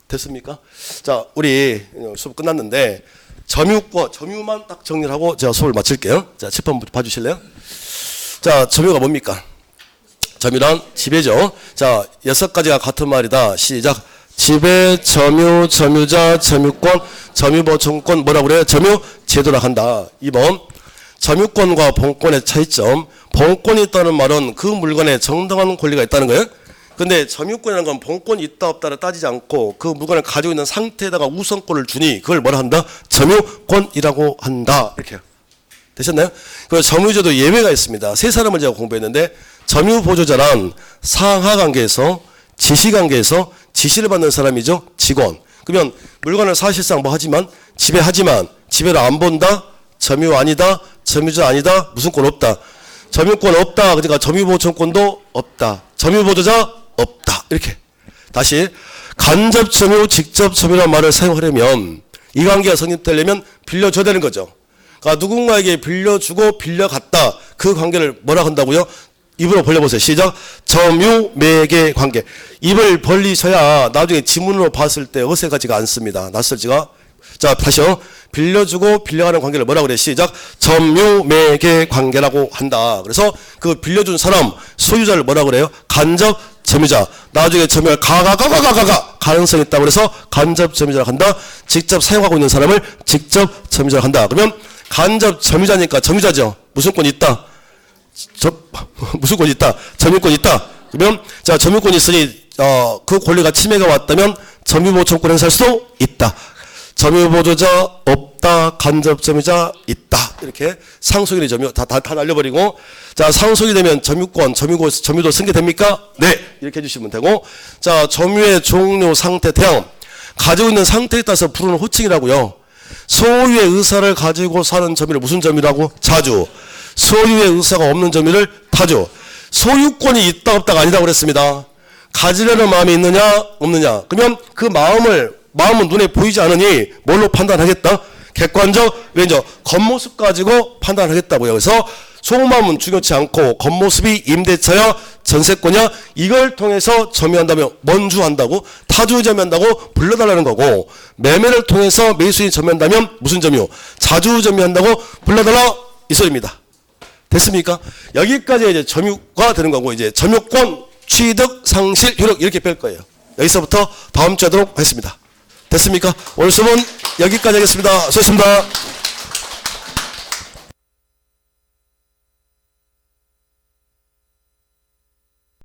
됐습니까? 자, 우리 수업 끝났는데 점유만 딱 정리를 하고 제가 수업을 마칠게요. 자, 칠판 봐주실래요? 자, 점유가 뭡니까? 점유란 지배죠. 자, 6가지가 같은 말이다. 시작. 지배, 점유, 점유자, 점유권, 점유보증권 뭐라고 그래요? 점유 제도라 한다. 2번. 점유권과 본권의 차이점. 본권이 있다는 말은 그 물건에 정당한 권리가 있다는 거예요. 근데 점유권이라는 건 본권이 있다 없다를 따지지 않고 그 물건을 가지고 있는 상태에다가 우선권을 주니 그걸 뭐라 한다? 점유권이라고 한다. 이렇게. 되셨나요? 그리고 점유제도 예외가 있습니다. 세 사람을 제가 공부했는데 점유보조자란 상하관계에서 지시관계에서 지시를 받는 사람이죠. 직원. 그러면 물건을 사실상 뭐 하지만 지배를 안 본다. 점유 아니다. 점유자 아니다. 무슨 권 없다. 점유권 없다. 그러니까 점유보증권도 없다. 점유보조자 없다. 이렇게. 다시 간접 점유, 직접 점유라는 말을 사용하려면 이 관계가 성립되려면 빌려줘야 되는 거죠. 그러니까 누군가에게 빌려주고 빌려갔다. 그 관계를 뭐라 한다고요? 입으로 벌려보세요. 시작. 점유매개 관계. 입을 벌리셔야 나중에 지문으로 봤을 때 어색하지가 않습니다. 낯설지가. 자, 다시요. 빌려주고 빌려가는 관계를 뭐라 그래? 시작. 점유매개 관계라고 한다. 그래서 그 빌려준 사람, 소유자를 뭐라 그래요? 간접 점유자. 나중에 점유할 가능성이 있다고 그래서 간접 점유자라고 한다. 직접 사용하고 있는 사람을 직접 점유자라고 한다. 그러면 간접 점유자니까 점유자죠. 무슨 권이 있다? 무슨 권이 있다? 점유권이 있다. 그러면 자, 점유권이 있으니 그 권리가 침해가 왔다면 점유보청권 행사할 수 있다. 점유보조자 없다. 간접 점유자 있다. 이렇게 상속인의 점유 다 날려버리고, 자, 상속이 되면 점유권, 점유도 승계됩니까? 네. 이렇게 해주시면 되고, 자, 점유의 종류, 상태, 대항. 가지고 있는 상태에 따라서 부르는 호칭이라고요. 소유의 의사를 가지고 사는 점유를 무슨 점유라고? 자주. 소유의 의사가 없는 점유를 타주. 소유권이 있다 없다가 아니라고 그랬습니다. 가지려는 마음이 있느냐 없느냐. 그러면 그 마음은 눈에 보이지 않으니 뭘로 판단하겠다? 객관적, 외적, 겉모습 가지고 판단하겠다고요. 그래서 속마음은 중요치 않고 겉모습이 임대차야 전세권이야 이걸 통해서 점유한다면 뭔주한다고? 타주 점유한다고 불러달라는 거고, 매매를 통해서 매수인이 점유한다면 무슨 점유? 자주 점유한다고 불러달라 이 소리입니다. 됐습니까? 여기까지 이제 점유가 되는 거고, 이제 점유권, 취득, 상실, 효력 이렇게 뺄 거예요. 여기서부터 다음 주에 하도록 하겠습니다. 됐습니까? 오늘 수업은 여기까지 하겠습니다. 수고했습니다.